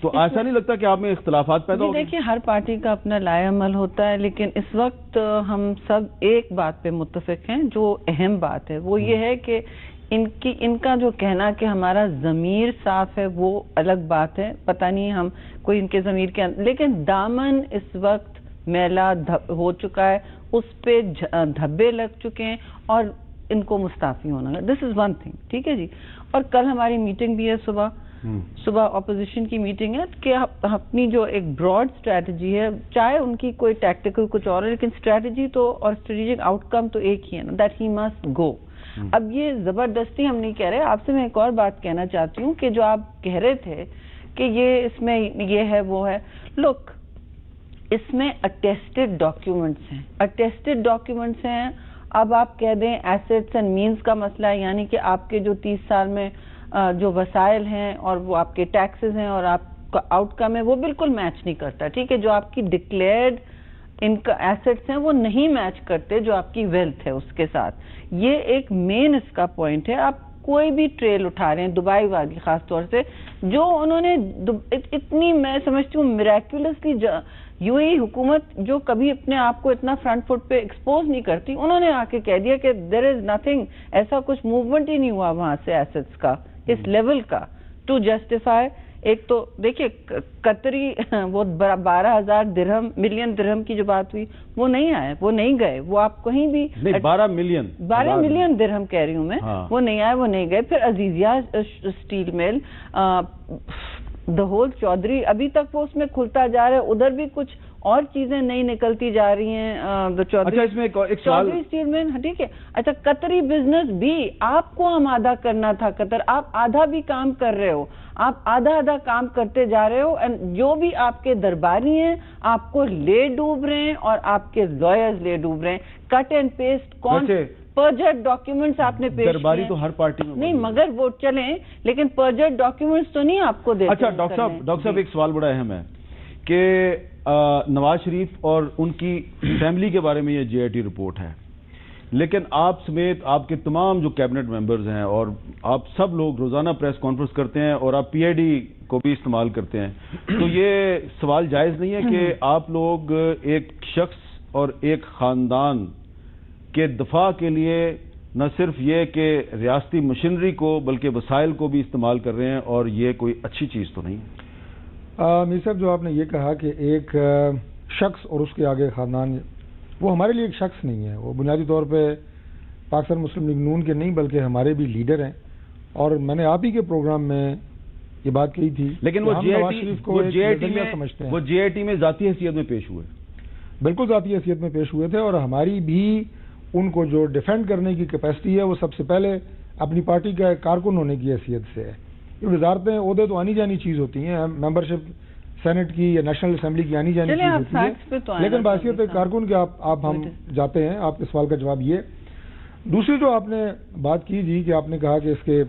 [SPEAKER 1] تو ایسا نہیں لگتا کہ آپ میں اختلافات پیدا ہو گئے؟
[SPEAKER 2] دیکھیے ہر پارٹی کا اپنا لائے عمل ہوتا ہے, لیکن اس وقت ہم سب ایک بات پہ متفق ہیں. جو اہم بات ہے وہ یہ ہے کہ ان کا جو کہنا کہ ہمارا ضمیر صاف ہے وہ الگ بات ہے. پتہ نہیں ہم کوئی ان کے ضمیر کے لیکن دامن اس وقت میلا ہو چکا ہے, اس پہ دھبے لگ چکے ہیں اور ان کو مستعفی ہونا ہے. دس از ون تھنگ. ٹھیک ہے جی. اور کل ہماری میٹنگ بھی ہے, صبح اپوزیشن کی میٹنگ ہے کہ اپنی جو ایک براڈ اسٹریٹجی ہے, چاہے ان کی کوئی ٹیکٹیکل کچھ اور ہے لیکن اسٹریٹجی تو اور اسٹریٹجک آؤٹ کم تو ایک ہی ہے نا, دیٹ ہی مسٹ گو. اب یہ زبردستی ہم نہیں کہہ رہے. آپ سے میں ایک اور بات کہنا چاہتی ہوں کہ جو آپ کہہ رہے تھے کہ یہ اس میں یہ ہے وہ ہے, لک اس میں اٹیسٹڈ ڈاکیومنٹس ہیں, اٹیسٹڈ ڈاکیومنٹس ہیں. اب آپ کہہ دیں ایسٹس اینڈ مینز کا مسئلہ ہے, یعنی کہ آپ کے جو 30 سال میں جو وسائل ہیں اور وہ آپ کے ٹیکسز ہیں اور آپ کا آؤٹ کم ہے وہ بالکل میچ نہیں کرتا. ٹھیک ہے, جو آپ کی ڈکلیئرڈ ان کا ایسٹس ہیں وہ نہیں میچ کرتے جو آپ کی ویلتھ ہے اس کے ساتھ. یہ ایک مین اس کا پوائنٹ ہے. آپ کوئی بھی ٹریل اٹھا رہے ہیں, دبئی والی خاص طور سے, جو انہوں نے اتنی میں سمجھتی ہوں میریکولسلی UAE حکومت جو کبھی اپنے آپ کو اتنا فرنٹ فٹ پہ ایکسپوز نہیں کرتی, انہوں نے آ کے کہہ دیا کہ دیر از نتھنگ, ایسا کچھ موومنٹ ہی نہیں ہوا وہاں سے ایسٹس کا اس لیول کا ٹو جسٹیفائی. ایک تو دیکھیے قطری وہ 12,000 ملین درہم کی جو بات ہوئی وہ نہیں آئے, وہ نہیں گئے, وہ آپ کہیں بھی
[SPEAKER 1] 12 ملین
[SPEAKER 2] درہم کہہ رہی ہوں میں, وہ نہیں آئے, وہ نہیں گئے. پھر عزیزیہ اسٹیل مل, دا ہول چودھری, ابھی تک وہ اس میں کھلتا جا رہا ہے, ادھر بھی کچھ اور چیزیں نہیں نکلتی جا رہی ہیں. چودھری اسٹیل مل, ٹھیک ہے. اچھا قطری بزنس بھی آپ کو آمادہ کرنا تھا قطر, آپ آدھا بھی کام کر رہے ہو, آپ آدھا کام کرتے جا رہے ہو, جو بھی آپ کے درباری ہیں آپ کو لے ڈوب رہے ہیں اور آپ کے لائرز لے ڈوب رہے ہیں. کٹ اینڈ پیسٹ کون پرجرڈ ڈاکیومنٹس آپ نے پیش
[SPEAKER 1] درباری تو ہر پارٹی میں
[SPEAKER 2] نہیں, مگر وہ چلیں لیکن پرجرڈ ڈاکیومنٹس تو نہیں آپ کو دیتے.
[SPEAKER 1] اچھا ڈاکٹر صاحب ایک سوال بڑا اہم ہے کہ نواز شریف اور ان کی فیملی کے بارے میں یہ GIT رپورٹ ہے, لیکن آپ سمیت آپ کے تمام جو کیبنٹ ممبرز ہیں اور آپ سب لوگ روزانہ پریس کانفرنس کرتے ہیں اور آپ PID کو بھی استعمال کرتے ہیں, تو یہ سوال جائز نہیں ہے کہ آپ لوگ ایک شخص اور ایک خاندان کے دفاع کے لیے نہ صرف یہ کہ ریاستی مشینری کو بلکہ وسائل کو بھی استعمال کر رہے ہیں, اور یہ کوئی اچھی چیز تو نہیں ہے؟
[SPEAKER 3] میر صاحب جو آپ نے یہ کہا کہ ایک شخص اور اس کے آگے خاندان, وہ ہمارے لیے ایک شخص نہیں ہے, وہ بنیادی طور پہ پاکستان مسلم لیگ نون کے نہیں بلکہ ہمارے بھی لیڈر ہیں. اور میں نے آپ ہی کے پروگرام میں یہ بات کہی تھی,
[SPEAKER 1] لیکن وہ GIT میں ذاتی حیثیت میں پیش ہوئے,
[SPEAKER 3] بالکل ذاتی حیثیت میں پیش ہوئے تھے, اور ہماری بھی ان کو جو ڈیفینڈ کرنے کی کیپیسٹی ہے وہ سب سے پہلے اپنی پارٹی کا کارکن ہونے کی حیثیت سے ہے. یہ وزارتیں عہدے تو آنی جانی چیز ہوتی ہیں, ممبرشپ سینٹ کی یا نیشنل اسمبلی کی آنی جانی چیز ہوتی ہے, لیکن بحیثیت کارکن کے آپ ہم جاتے ہیں. آپ کے سوال کا جواب یہ. دوسری جو آپ نے بات کی جی کہ آپ نے کہا کہ اس کے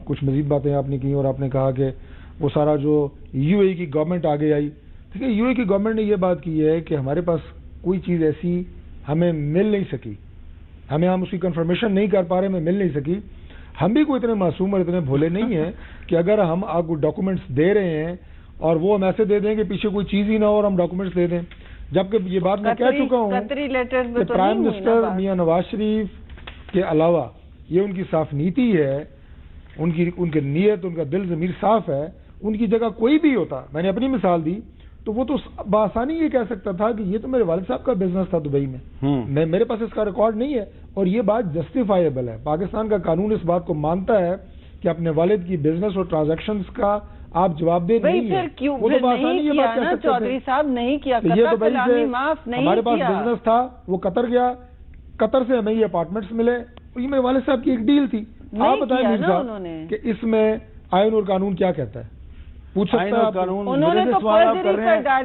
[SPEAKER 3] کچھ مزید باتیں آپ نے کی, اور آپ نے کہا کہ وہ سارا جو یو اے کی گورنمنٹ آگے آئی. دیکھیے یو اے کی گورنمنٹ نے یہ بات کی ہے کہ ہمارے پاس کوئی چیز ایسی ہمیں مل نہیں سکی, ہم اس کی کنفرمیشن نہیں کر پا رہے, ہمیں مل نہیں سکی. ہم بھی کوئی اتنے معصوم اور اتنے بھولے نہیں ہیں کہ اگر ہم آپ کو ڈاکومنٹس دے رہے ہیں اور وہ ہم ایسے دے دیں کہ پیچھے کوئی چیز ہی نہ ہو اور ہم ڈاکومنٹس دے دیں. جبکہ یہ بات میں کہہ چکا ہوں کہ پرائم منسٹر میاں نواز شریف کے علاوہ یہ ان کی صاف نیتی ہے, ان کی نیت, ان کا دل ضمیر صاف ہے. ان کی جگہ کوئی بھی ہوتا, میں نے اپنی مثال دی, تو وہ تو بآسانی یہ کہہ سکتا تھا کہ یہ تو میرے والد صاحب کا بزنس تھا دبئی میں, میرے پاس اس کا ریکارڈ نہیں ہے. اور یہ بات جسٹیفائیبل ہے. پاکستان کا قانون اس بات کو مانتا ہے کہ اپنے والد کی بزنس اور ٹرانزیکشنز کا آپ جواب دے نہیں ہے. وہ تو بآسانی یہ بات کہہ سکتے
[SPEAKER 2] چودھری صاحب نہیں کیا,
[SPEAKER 3] ہمارے پاس بزنس تھا, وہ قطر گیا, قطر سے ہمیں یہ اپارٹمنٹس ملے, اور یہ میرے والد صاحب کی ایک ڈیل تھی. آپ بتائیں میر صاحب کہ اس میں آئین اور قانون کیا کہتا ہے؟
[SPEAKER 1] آئین اور قانون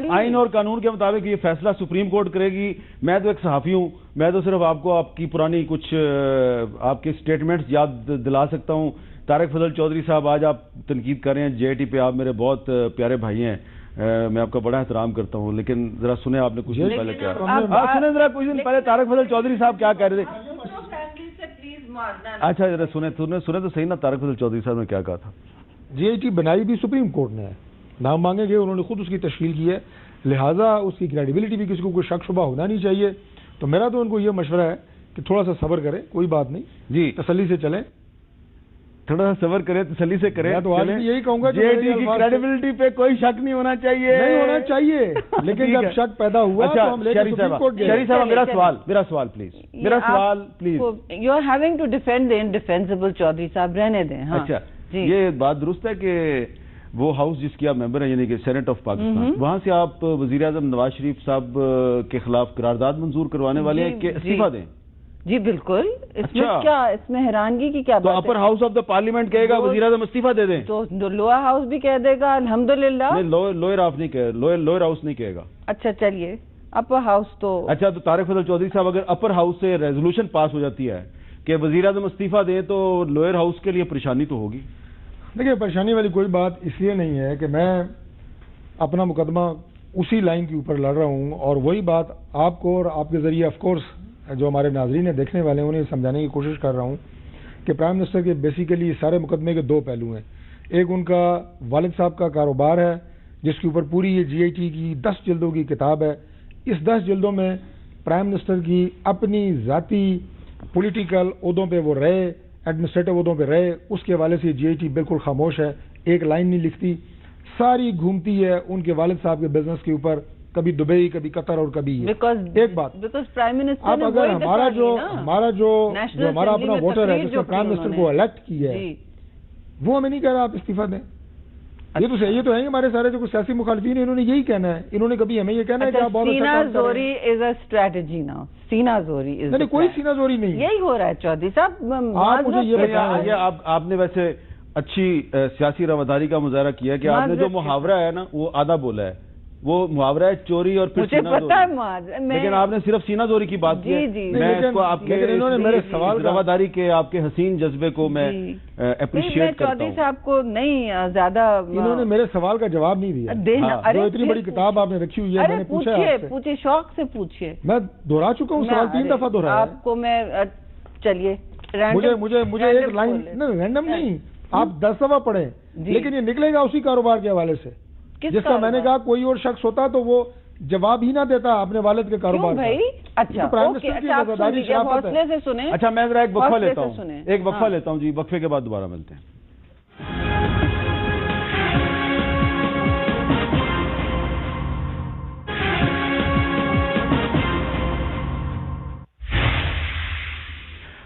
[SPEAKER 1] آئین اور قانون کے مطابق یہ فیصلہ سپریم کورٹ کرے گی. میں تو ایک صحافی ہوں, میں تو صرف آپ کو آپ کی پرانی کچھ آپ کے سٹیٹمنٹس یاد دلا سکتا ہوں. طارق فضل چودھری صاحب, آج آپ تنقید کر رہے ہیں جے آئی ٹی پہ, آپ میرے بہت پیارے بھائی ہیں, میں آپ کا بڑا احترام کرتا ہوں, لیکن ذرا سنیں آپ نے کچھ دن پہلے کیا, سنیں ذرا کچھ دن پہلے طارق فضل چودھری صاحب کیا کہہ رہے تھے. اچھا ذرا سنیں تو صحیح نا, طارق فضل چودھری صاحب نے کیا کہا تھا.
[SPEAKER 3] جے آئی ٹی بنائی بھی سپریم کورٹ نے ہے, نام مانگے گئے, انہوں نے خود اس کی تشکیل کی ہے, لہٰذا اس کی کریڈیبلٹی بھی کسی کو کوئی شک شبہ ہونا نہیں چاہیے. تو میرا تو ان کو یہ مشورہ ہے کہ تھوڑا سا صبر کریں, کوئی بات نہیں جی, تسلی سے چلیں,
[SPEAKER 1] تھوڑا سا صبر کریں, تسلی سے کریں.
[SPEAKER 3] میں تو آج بھی یہی کہوں گا
[SPEAKER 1] جے آئی ٹی کی کریڈیبلٹی پہ کوئی شک نہیں ہونا چاہیے,
[SPEAKER 3] لیکن جب شک پیدا ہوا تو ہم لے کے سپریم کورٹ گئے.
[SPEAKER 1] شریف صاحب میرا سوال please.
[SPEAKER 2] You are having to defend the indefensible. Chaudhry صاحب رہنے دیں.
[SPEAKER 1] اچھا, یہ بات درست ہے کہ وہ ہاؤس جس کی آپ ممبر ہیں, یعنی کہ سینٹ آف پاکستان, وہاں سے آپ وزیر اعظم نواز شریف صاحب کے خلاف قرارداد منظور کروانے والے ہیں کہ استعفیٰ دیں؟
[SPEAKER 2] جی بالکل. اس میں کیا, اس میں حیرانگی کی کیا بات ہے؟
[SPEAKER 1] تو upper house of the parliament کہے گا وزیر اعظم استعفیٰ دے دیں,
[SPEAKER 2] تو لوئر ہاؤس بھی کہہ دے گا الحمدللہ.
[SPEAKER 1] لوئر ہاؤس نہیں کہے گا.
[SPEAKER 2] اچھا چلیے, اپر ہاؤس تو
[SPEAKER 1] اچھا, تو طارق فضل چودھری صاحب اگر اپر ہاؤس سے ریزولوشن پاس ہو جاتی ہے کہ وزیر اعظم استعفیٰ دیں, تو لوئر ہاؤس کے لیے پریشانی تو ہوگی.
[SPEAKER 3] دیکھیے پریشانی والی کوئی بات اس لیے نہیں ہے کہ میں اپنا مقدمہ اسی لائن کے اوپر لڑ رہا ہوں, اور وہی بات آپ کو اور آپ کے ذریعے آف کورس جو ہمارے ناظرین ہیں, دیکھنے والے ہیں, انہیں سمجھانے کی کوشش کر رہا ہوں کہ پرائم منسٹر کے بیسیکلی سارے مقدمے کے دو پہلو ہیں. ایک ان کا والد صاحب کا کاروبار ہے جس کے اوپر پوری یہ جی آئی ٹی کی 10 جلدوں کی کتاب ہے. اس 10 جلدوں میں پرائم منسٹر کی اپنی ذاتی پولیٹیکل عہدوں پہ وہ رہے, ایڈمنسٹریٹو عہدوں پہ رہے, اس کے حوالے سے جی آئی ٹی بالکل خاموش ہے, ایک لائن نہیں لکھتی, ساری گھومتی ہے ان کے والد صاحب کے بزنس کے اوپر, کبھی دبئی, کبھی قطر, اور کبھی ایک بات. اب اگر ہمارا جو ہمارا اپنا ووٹر ہے جس نے پرائم منسٹر کو الیکٹ کیا ہے, وہ ہمیں نہیں کہہ رہا آپ استعفیٰ دیں. یہ تو ہے ہمارے سارے جو سیاسی مخالفین ہیں, انہوں نے یہی کہنا ہے, انہوں نے کبھی ہمیں یہ کہنا ہے کہ آپ بہت
[SPEAKER 2] سینا زوری از اے اسٹریٹجی نا. سینا زوری
[SPEAKER 3] نہیں, کوئی سینا زوری نہیں,
[SPEAKER 2] یہی ہو رہا ہے چودھری صاحب.
[SPEAKER 3] آپ مجھے یہ بتائیں,
[SPEAKER 1] آپ نے ویسے اچھی سیاسی رواداری کا مظاہرہ کیا کہ آپ نے جو محاورہ ہے نا وہ آدھا بولا ہے, وہ محاورہ ہے چوری اور پھر سینہ زوری, لیکن آپ نے صرف سینہ زوری کی بات کی. میں اس کو آپ کے رواداری کے, آپ کے حسین جذبے کو میں اپریشیٹ کرتا ہوں.
[SPEAKER 2] چودھری صاحب کو نہیں زیادہ,
[SPEAKER 3] انہوں نے میرے سوال کا جواب نہیں دیا. اتنی بڑی کتاب آپ نے رکھی ہوئی ہے, میں نے
[SPEAKER 2] پوچھیے, شوق سے پوچھیے.
[SPEAKER 3] میں دہرا چکا ہوں سوال, 3 دفعہ دہرایا
[SPEAKER 2] آپ کو. میں چلیے
[SPEAKER 3] مجھے ایک لائن رینڈم نہیں, آپ 10 دفعہ پڑھیں, لیکن یہ نکلے گا اسی کاروبار کے حوالے سے جس کا میں نے کہا کوئی اور شخص ہوتا تو وہ جواب ہی نہ دیتا اپنے والد کے کاروبار کا.
[SPEAKER 2] اچھا حوصلے سے سنیں.
[SPEAKER 1] اچھا میں ذرا ایک وقفہ لیتا ہوں جی, وقفے کے بعد دوبارہ ملتے ہیں.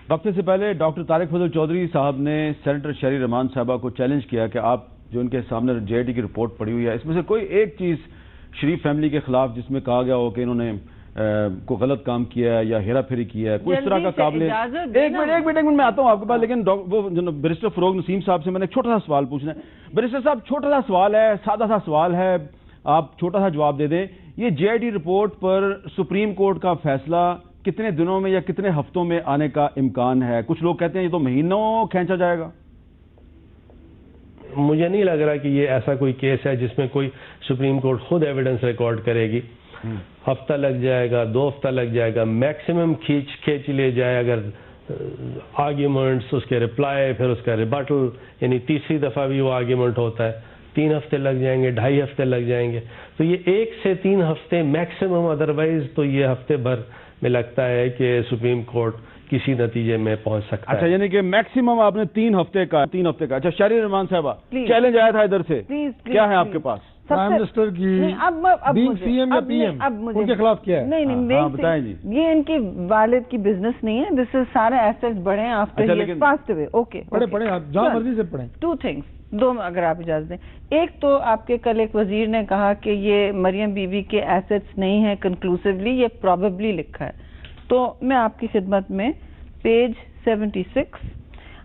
[SPEAKER 1] وقفے سے پہلے ڈاکٹر طارق فضل چودھری صاحب نے سینیٹر شہری رحمان صاحبہ کو چیلنج کیا کہ آپ جو ان کے سامنے جے آئی ٹی کی رپورٹ پڑی ہوئی ہے, اس میں سے کوئی ایک چیز شریف فیملی کے خلاف جس میں کہا گیا ہو کہ انہوں نے کو غلط کام کیا ہے یا ہیرا پھیری کیا ہے، کوئی اس طرح کا قابل ایک منٹ میں آتا ہوں آپ کے پاس، لیکن وہ بیرسٹر فروغ نسیم صاحب سے میں نے ایک چھوٹا سا سوال پوچھنا ہے۔ بیرسٹر صاحب چھوٹا سا سوال ہے، سادہ سا سوال ہے، آپ چھوٹا سا جواب دے دیں۔ یہ جے آئی ٹی رپورٹ پر سپریم کورٹ کا فیصلہ کتنے دنوں میں یا کتنے ہفتوں میں آنے کا امکان ہے؟ کچھ لوگ کہتے ہیں یہ تو مہینوں کھینچا جائے گا۔
[SPEAKER 4] مجھے نہیں لگ رہا کہ یہ ایسا کوئی کیس ہے جس میں کوئی سپریم کورٹ خود ایویڈنس ریکارڈ کرے گی۔ ہفتہ لگ جائے گا، 2 ہفتہ لگ جائے گا، میکسیمم کھینچ لے جائے اگر آرگیومنٹس، اس کے رپلائی، پھر اس کا ریبٹل، یعنی تیسری دفعہ بھی وہ آرگیومنٹ ہوتا ہے، 3 ہفتے لگ جائیں گے، 2.5 ہفتے لگ جائیں گے۔ تو یہ 1 سے 3 ہفتے میکسیمم، ادروائز تو یہ ہفتے بھر میں لگتا ہے کہ سپریم کورٹ کسی نتیجے میں پہنچ سکتا ہے۔
[SPEAKER 1] اچھا، یعنی کہ میکسیمم آپ نے 3 ہفتے کا۔ اچھا، شہری رحمان صاحبہ، چیلنج آیا تھا ادھر سے، کیا ہے آپ کے پاس؟
[SPEAKER 3] پرائم منسٹر کی سی ایم یا پی ایم ان کے خلاف کیا ہے؟
[SPEAKER 2] نہیں
[SPEAKER 1] بتائیں جی۔
[SPEAKER 2] یہ ان کی والد کی بزنس نہیں ہے، دس از سارے ایسٹس بڑھے ہیں after he has passed away. Okay,
[SPEAKER 3] پڑھیں آپ جہاں مرضی سے پڑھیں۔
[SPEAKER 2] 2 تھنگس، 2 اگر آپ اجازت دیں۔ ایک تو آپ کے کل ایک وزیر نے کہا کہ یہ مریم بی بی کے ایسٹس نہیں ہیں کنکلوسیولی، یہ پروبیبلی لکھا ہے، تو میں آپ کی خدمت میں page 76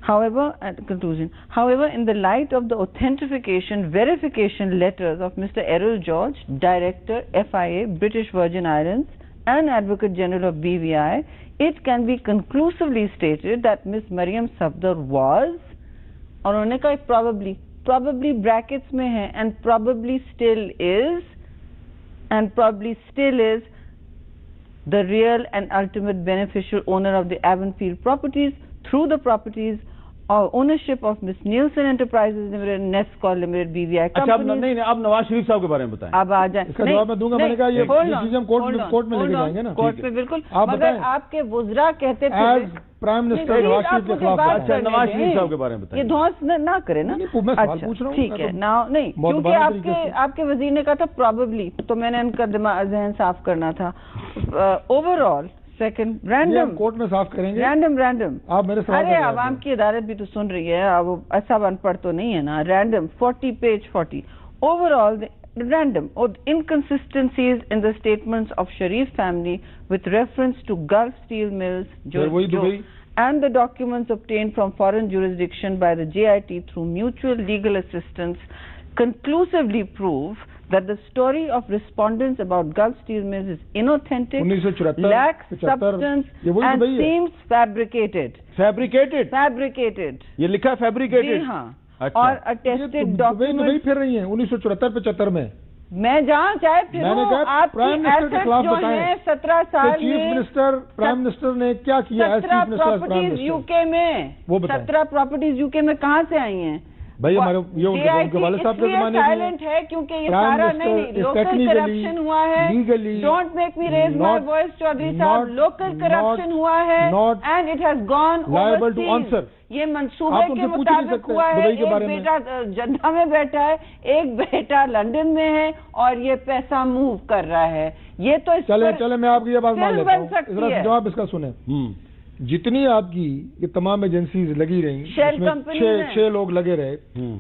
[SPEAKER 2] However, at conclusion, however, in the light of the authentication verification letters of Mr. Errol George, Director, FIA, British Virgin Islands, and Advocate General of BVI, it can be conclusively stated that Ms. Maryam Safdar was, اور انہوں نے کہا probably brackets میں ہے, and probably still is the real and ultimate beneficial owner of the Avonfield properties through the properties or ownership of Miss Nielsen Enterprises Limited, Nescor Limited, BVI companies.
[SPEAKER 1] نہیں اب نواز شریف صاحب کے بارے میں بتائیں۔
[SPEAKER 2] اب آ جائیں،
[SPEAKER 3] اس کا جواب میں دوں گا، میں نے کہا یہ چیزیں ہم کورٹ میں لے کے جائیں گے نا،
[SPEAKER 2] کورٹ میں بالکل، مگر آپ کے وزراء کہتے تھے
[SPEAKER 3] پرائم منسٹر نواز شریف کے خلاف۔
[SPEAKER 1] اچھا، نواز شریف صاحب کے بارے میں بتائیں۔
[SPEAKER 2] یہ دھونس نہ کرے نا، ٹھیک ہے نا، نہیں کیونکہ آپ کے وزیر نے کہا تھا پروبیبلی، تو میں نے ان کا ذہن صاف کرنا تھا۔ Over all second random
[SPEAKER 3] court میں صاف کریں گے،
[SPEAKER 2] رینڈم
[SPEAKER 3] آپ میرے سوال
[SPEAKER 2] ارے عوام کی عدالت بھی تو سن رہی ہے، اب ایسا ان پڑھ تو نہیں ہے نا۔ Random 40 page over all random or inconsistencies in the statements of Sharif family with reference to Gulf Steel Mills and the documents obtained from foreign jurisdiction by the JIT through mutual legal assistance conclusively prove that the story of respondents about Gulf Steel Mills is inauthentic, lacks substance and seems fabricated.
[SPEAKER 1] یہ لکھا ہے fabricated؟
[SPEAKER 2] جی ہاں، اور attested document
[SPEAKER 3] وہی پھر رہی ہیں 1974-75 میں۔
[SPEAKER 2] میں جہاں چاہے پھروں، آپ کی ایسٹ جو ہیں 17 سال میں
[SPEAKER 3] چیف منسٹر پرائم منسٹر نے کیا کیا ہے؟
[SPEAKER 2] 17 پراپرٹیز یو کے میں، 17 پراپرٹیز یو کے میں کہاں سے آئی ہیں؟
[SPEAKER 3] بھائی ہمارے یہ ان کے والد صاحب کے زمانے میں
[SPEAKER 2] سائلنٹ ہے کیونکہ یہ سارا نہیں، لوکل کرپشن ہوا ہے۔ Don't make me raise my voice Chaudhry صاحب، لوکل کرپشن ہوا ہے and it has gone overseas. یہ منصوبے کے مطابق ہوا ہے۔ ایک بیٹا جدہ میں بیٹھا ہے، ایک بیٹا لندن میں ہے، اور یہ پیسہ موو کر رہا ہے۔ یہ تو
[SPEAKER 3] چلے میں آپ کی یہ بات مان لیتا ہوں، جواب اس کا سنیں۔ جتنی آپ کی یہ تمام ایجنسیز لگی رہیں، 6 لوگ لگے رہے،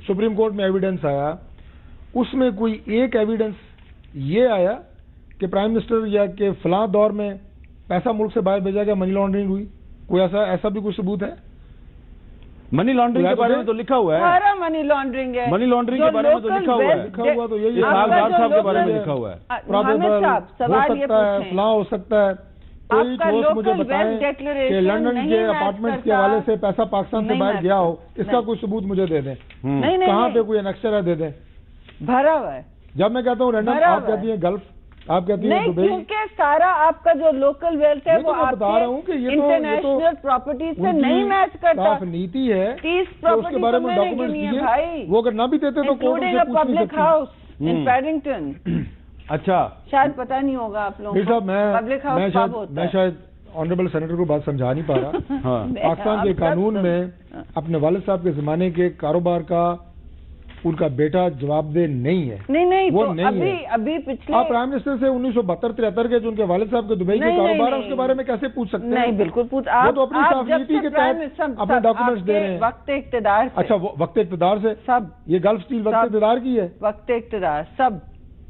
[SPEAKER 3] سپریم کورٹ میں ایویڈنس آیا، اس میں کوئی ایک ایویڈنس یہ آیا کہ پرائم منسٹر یا کہ فلاں دور میں پیسہ ملک سے باہر بھیجا گیا، منی لانڈرنگ ہوئی؟ کوئی ایسا بھی کوئی ثبوت ہے؟
[SPEAKER 1] منی لانڈرنگ کے بارے میں تو لکھا ہوا ہے،
[SPEAKER 2] سارا منی لانڈرنگ ہے،
[SPEAKER 1] منی لانڈرنگ کے بارے میں تو لکھا ہوا ہے،
[SPEAKER 3] لکھا ہوا تو یہی ہے،
[SPEAKER 1] سالگار صاحب کے بارے میں لکھا ہوا ہے،
[SPEAKER 3] پرابیبل ہو سکتا ہے، فلاں ہو سکتا ہے۔ کوئی دوست مجھے بتائیں کہ لندن کے اپارٹمنٹ کے حوالے سے پیسہ پاکستان سے باہر گیا ہو، اس کا کوئی ثبوت مجھے دے دیں، کہاں پہ کوئی انیکسچر ہے دے دیں۔
[SPEAKER 2] بھرا ہوا ہے،
[SPEAKER 3] جب میں کہتا ہوں رینڈم، آپ کہتی ہیں گلف، آپ کہتی ہیں دبئی،
[SPEAKER 2] کیونکہ سارا آپ کا جو لوکل ویلتھ ہے وہ آپ
[SPEAKER 3] بتا رہا ہوں کہ یہ
[SPEAKER 2] انٹرنیشنل پراپرٹیز سے نہیں میچ کرتا۔
[SPEAKER 3] نیتی ہے
[SPEAKER 2] 30
[SPEAKER 3] اس کے بارے میں ڈاکومنٹس دیے، وہ اگر نہ بھی دیتے تو کورٹ سے پوچھ نہیں
[SPEAKER 2] پبلک ہاؤس ان پیڈنگٹن۔
[SPEAKER 1] اچھا،
[SPEAKER 2] شاید پتہ نہیں ہوگا آپ لوگوں کو پبلک ہاؤس کب ہوتا ہے۔
[SPEAKER 3] میں شاید آنریبل سینیٹر کو بات سمجھا نہیں پا رہا۔ پاکستان کے قانون میں اپنے والد صاحب کے زمانے کے کاروبار کا ان کا بیٹا جواب دہ نہیں ہے،
[SPEAKER 2] نہیں
[SPEAKER 3] وہ نہیں ہے۔
[SPEAKER 2] ابھی پچھلے
[SPEAKER 3] آپ پرائم منسٹر سے 1972-73 کے جو ان کے والد صاحب کے دبئی کے کاروبار ہے اس کے بارے میں کیسے پوچھ سکتے ہیں؟
[SPEAKER 2] نہیں بالکل پوچھ،
[SPEAKER 3] وہ تو اپنی صاف نیتی کے تحت اپنے ڈاکومنٹس دے رہے ہیں،
[SPEAKER 2] وقت اقتدار سے۔
[SPEAKER 3] اچھا، وقت اقتدار سے،
[SPEAKER 2] سب
[SPEAKER 3] یہ گلف اسٹیل وقت اقتدار کی ہے؟
[SPEAKER 2] وقت اقتدار سب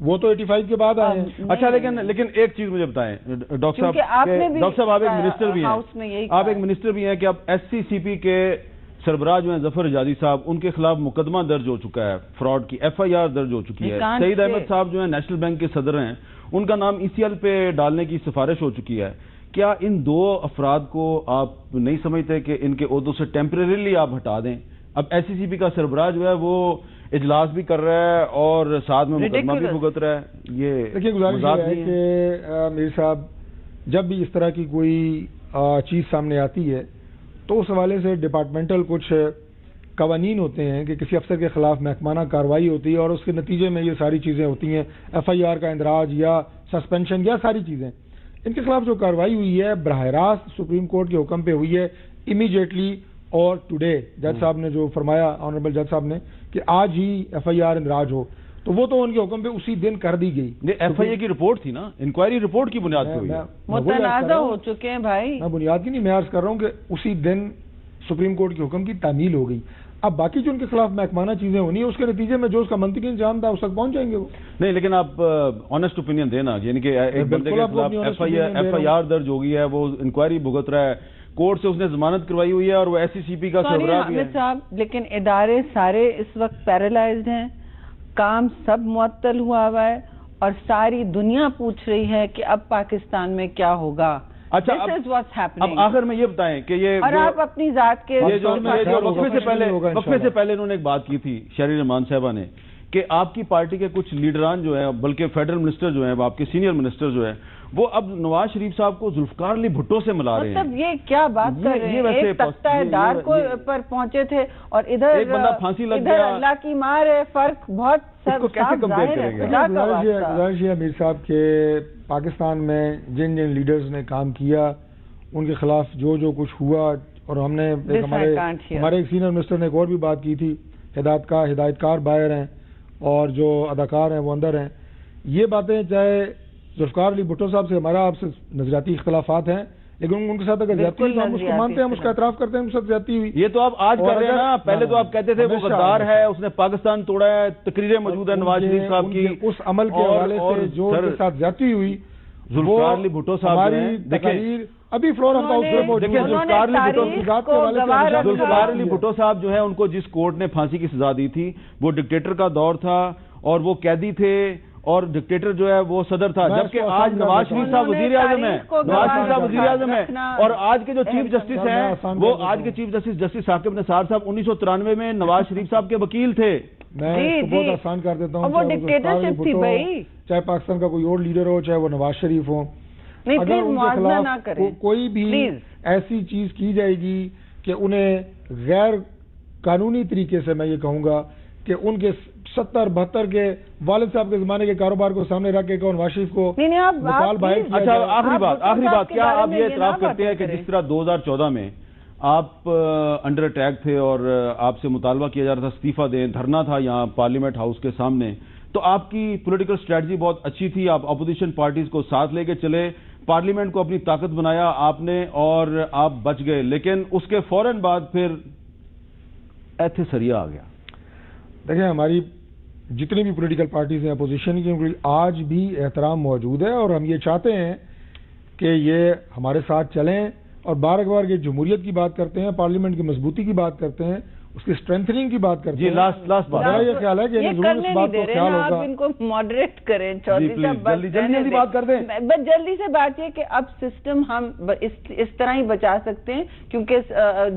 [SPEAKER 3] وہ تو 85 کے بعد آئے ہیں.
[SPEAKER 1] اچھا لیکن ایک چیز مجھے بتائیں ڈاکٹر صاحب آپ ایک منسٹر بھی ہیں، آپ ایک منسٹر بھی ہیں کہ اب ایس سی سی پی کے سربراہ جو ہیں ظفر حجازی صاحب، ان کے خلاف مقدمہ درج ہو چکا ہے، فراڈ کی FIR درج ہو چکی ہے. سعید احمد صاحب جو ہیں نیشنل بینک کے صدر ہیں، ان کا نام ECL پہ ڈالنے کی سفارش ہو چکی ہے. کیا ان دو افراد کو آپ نہیں سمجھتے کہ ان کے عہدوں سے ٹیمپریریلی آپ ہٹا دیں؟ اب SCCP کا سربراہ جو ہے وہ اجلاس بھی کر رہا ہے اور ساتھ میں مقدمہ بھی بھگت رہا ہے. یہ
[SPEAKER 3] دیکھیے گزارش ہے کہ میر صاحب جب بھی اس طرح کی کوئی چیز سامنے آتی ہے تو اس حوالے سے ڈپارٹمنٹل کچھ قوانین ہوتے ہیں کہ کسی افسر کے خلاف محکمانہ کارروائی ہوتی ہے اور اس کے نتیجے میں یہ ساری چیزیں ہوتی ہیں، FIR کا اندراج یا سسپینشن یا ساری چیزیں. ان کے خلاف جو کارروائی ہوئی ہے براہ راست سپریم کورٹ کے حکم پہ ہوئی ہے امیڈیٹلی، اور ٹوڈے جج صاحب نے جو فرمایا، آنریبل جج صاحب نے، کہ آج ہی FIR اندراج ہو، تو وہ تو ان کے حکم پہ اسی دن کر دی گئی.
[SPEAKER 1] FIA کی رپورٹ تھی نا، انکوائری رپورٹ کی بنیاد پہ ہوئی ہے.
[SPEAKER 2] متنازع ہو چکے ہیں بھائی.
[SPEAKER 3] میں بنیاد کی نہیں، میں عرض کر رہا ہوں کہ اسی دن سپریم کورٹ کے حکم کی تعمیل ہو گئی. اب باقی جو ان کے خلاف محکمانہ چیزیں ہونی ہیں اس کے نتیجے میں جو اس کا منطقی انجام تھا اس تک پہنچ جائیں گے وہ.
[SPEAKER 1] نہیں لیکن آپ آنےسٹ اوپینین دینا، یعنی کہ ایک بندے کے خلاف FIR درج ہو گئی ہے، وہ انکوائری بھگت رہا ہے، کورٹ سے اس نے ضمانت کروائی ہوئی ہے اور وہ SCCP کا سربراہ بھی ہے.
[SPEAKER 2] صاحب لیکن ادارے سارے اس وقت پیرالائزڈ ہیں، کام سب معطل ہوا ہے اور ساری دنیا پوچھ رہی ہے کہ اب پاکستان میں کیا ہوگا.
[SPEAKER 1] اچھا اب آخر میں یہ بتائیں کہ یہ
[SPEAKER 2] اور آپ اپنی ذات کے
[SPEAKER 1] وقفے سے پہلے انہوں نے ایک بات کی تھی شہری رحمان صاحبہ نے کہ آپ کی پارٹی کے کچھ لیڈران جو ہیں، بلکہ فیڈرل منسٹر جو ہیں، آپ کے سینئر منسٹر جو ہیں، وہ اب نواز شریف صاحب کو ذوالفقار علی بھٹو سے ملا رہے ہیں.
[SPEAKER 2] مطلب یہ کیا بات کر رہے ہیں؟ ایک تختہ دار کو پر پہنچے تھے اور ادھر
[SPEAKER 1] ایک بندہ پھانسی لگ گیا.
[SPEAKER 2] اللہ کی مار ہے، فرق بہت
[SPEAKER 1] کیسے کمپیئر کریں گے؟
[SPEAKER 3] گزارش ہے میر صاحب کے پاکستان میں جن لیڈرز نے کام کیا ان کے خلاف جو کچھ ہوا، اور ہم نے ہمارے ایک سینئر منسٹر نے ایک اور بھی بات کی تھی، ہدایتکار باہر ہیں اور جو اداکار ہیں وہ اندر ہیں. یہ باتیں چاہے ذوالفقار علی بھٹو صاحب سے ہمارا آپ سے نظریاتی اختلافات ہیں، لیکن ان کے ساتھ اگر زیادتی ہوئی تو ہم اس کو مانتے ہیں، ہم اس کا اعتراف کرتے ہیں ان کے ساتھ زیادتی ہوئی.
[SPEAKER 1] یہ تو آپ آج کر رہے ہیں نا، پہلے تو آپ کہتے تھے وہ غدار ہے، اس نے پاکستان توڑا ہے، تقریریں موجود ہیں نواز شریف صاحب کی
[SPEAKER 3] اس عمل کے حوالے سے جو ان کے ساتھ زیادتی ہوئی.
[SPEAKER 1] ذوالفقار علی بھٹو صاحب
[SPEAKER 3] ہماری تقریر ابھی فلور آف ہاؤس میں موجود ہے.
[SPEAKER 1] ذوالفقار علی بھٹو صاحب جو ہے، ان کو جس کورٹ نے پھانسی کی سزا دی تھی وہ ڈکٹیٹر کا دور تھا اور وہ قیدی تھے اور ڈکٹیٹر جو ہے وہ صدر تھا، جبکہ آج نواز شریف صاحب وزیر اعظم ہیں، نواز شریف صاحب وزیر اعظظم ہیں، اور آج کے جو چیف جسٹس ہیں وہ آج کے chief justice justice Saqib Nisar صاحب 1993 میں نواز شریف صاحب کے وکیل تھے.
[SPEAKER 3] میں بہت آسان کر دیتا ہوں،
[SPEAKER 2] وہ ڈکٹیٹرشپ تھی بھائی،
[SPEAKER 3] چاہے پاکستان کا کوئی اور لیڈر ہو، چاہے وہ نواز شریف ہو، اگر ان کے خلاف کوئی بھی ایسی چیز کی جائے گی کہ انہیں غیر قانونی طریقے سے، میں یہ کہوں گا کہ ان کے 70-72 کے والد صاحب کے زمانے کے کاروبار کو سامنے رکھ کے نواز شریف کو مثال باہر کیا.
[SPEAKER 1] اچھا آخری بات، کیا آپ یہ اعتراف کرتے ہیں کہ جس طرح 2014 میں آپ انڈر اٹیک تھے اور آپ سے مطالبہ کیا جا رہا تھا استعفیٰ دیں، دھرنا تھا یہاں پارلیمنٹ ہاؤس کے سامنے، تو آپ کی پولیٹیکل اسٹریٹجی بہت اچھی تھی، آپ اپوزیشن پارٹیز کو ساتھ لے کے چلے، پارلیمنٹ کو اپنی طاقت بنایا آپ نے اور آپ بچ گئے، لیکن اس کے فوراً بعد پھر ایتھے سریا آ گیا.
[SPEAKER 3] دیکھیں ہماری جتنی بھی پولیٹیکل پارٹیز ہیں اپوزیشن کی، آج بھی احترام موجود ہے اور ہم یہ چاہتے ہیں کہ یہ ہمارے ساتھ چلیں اور بار بار یہ جمہوریت کی بات کرتے ہیں، پارلیمنٹ کی مضبوطی کی بات کرتے ہیں، اس کی اسٹرینتھننگ کی بات کرتے ہیں.
[SPEAKER 1] جی لاسٹ بات،
[SPEAKER 3] میرا یہ خیال ہے کہ ضرور اس بات کو خیال ہوگا.
[SPEAKER 2] آپ ان کو ماڈریٹ کریں چودھری صاحب،
[SPEAKER 1] جلدی بات کر دیں.
[SPEAKER 2] بس جلدی سے بات یہ کہ اب سسٹم ہم اس طرح ہی بچا سکتے ہیں، کیونکہ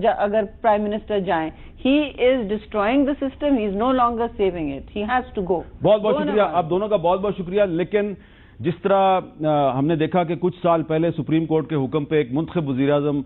[SPEAKER 2] اگر پرائم منسٹر جائیں، he is destroying the system, he is no longer saving it, he has to go.
[SPEAKER 1] بہت شکریہ آپ دونوں کا، بہت شکریہ. لیکن جس طرح ہم نے دیکھا کہ کچھ سال پہلے سپریم کورٹ کے حکم پہ ایک منتخب وزیر اعظم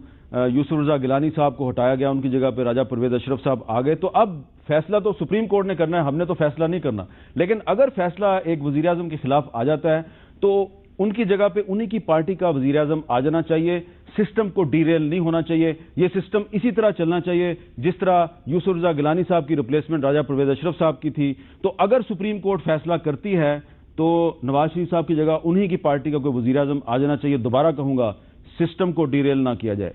[SPEAKER 1] یوسف رضا گیلانی صاحب کو ہٹایا گیا، ان کی جگہ پہ راجہ پرویز اشرف صاحب آ گئے، تو اب فیصلہ تو سپریم کورٹ نے کرنا ہے، ہم نے تو فیصلہ نہیں کرنا. لیکن اگر فیصلہ ایک وزیر اعظم کے خلاف آ جاتا ہے تو ان کی جگہ پہ انہی کی پارٹی کا وزیر اعظم آ جانا چاہیے، سسٹم کو ڈی ریل نہیں ہونا چاہیے، یہ سسٹم اسی طرح چلنا چاہیے جس طرح یوسف رضا گیلانی صاحب کی ریپلیسمنٹ راجہ پرویز اشرف صاحب کی تھی. تو اگر سپریم کورٹ فیصلہ کرتی ہے تو نواز شریف صاحب کی جگہ انہی کی پارٹی کا کوئی وزیر اعظم آ جانا چاہیے. دوبارہ کہوں گا، سسٹم کو ڈی ریل نہ کیا جائے.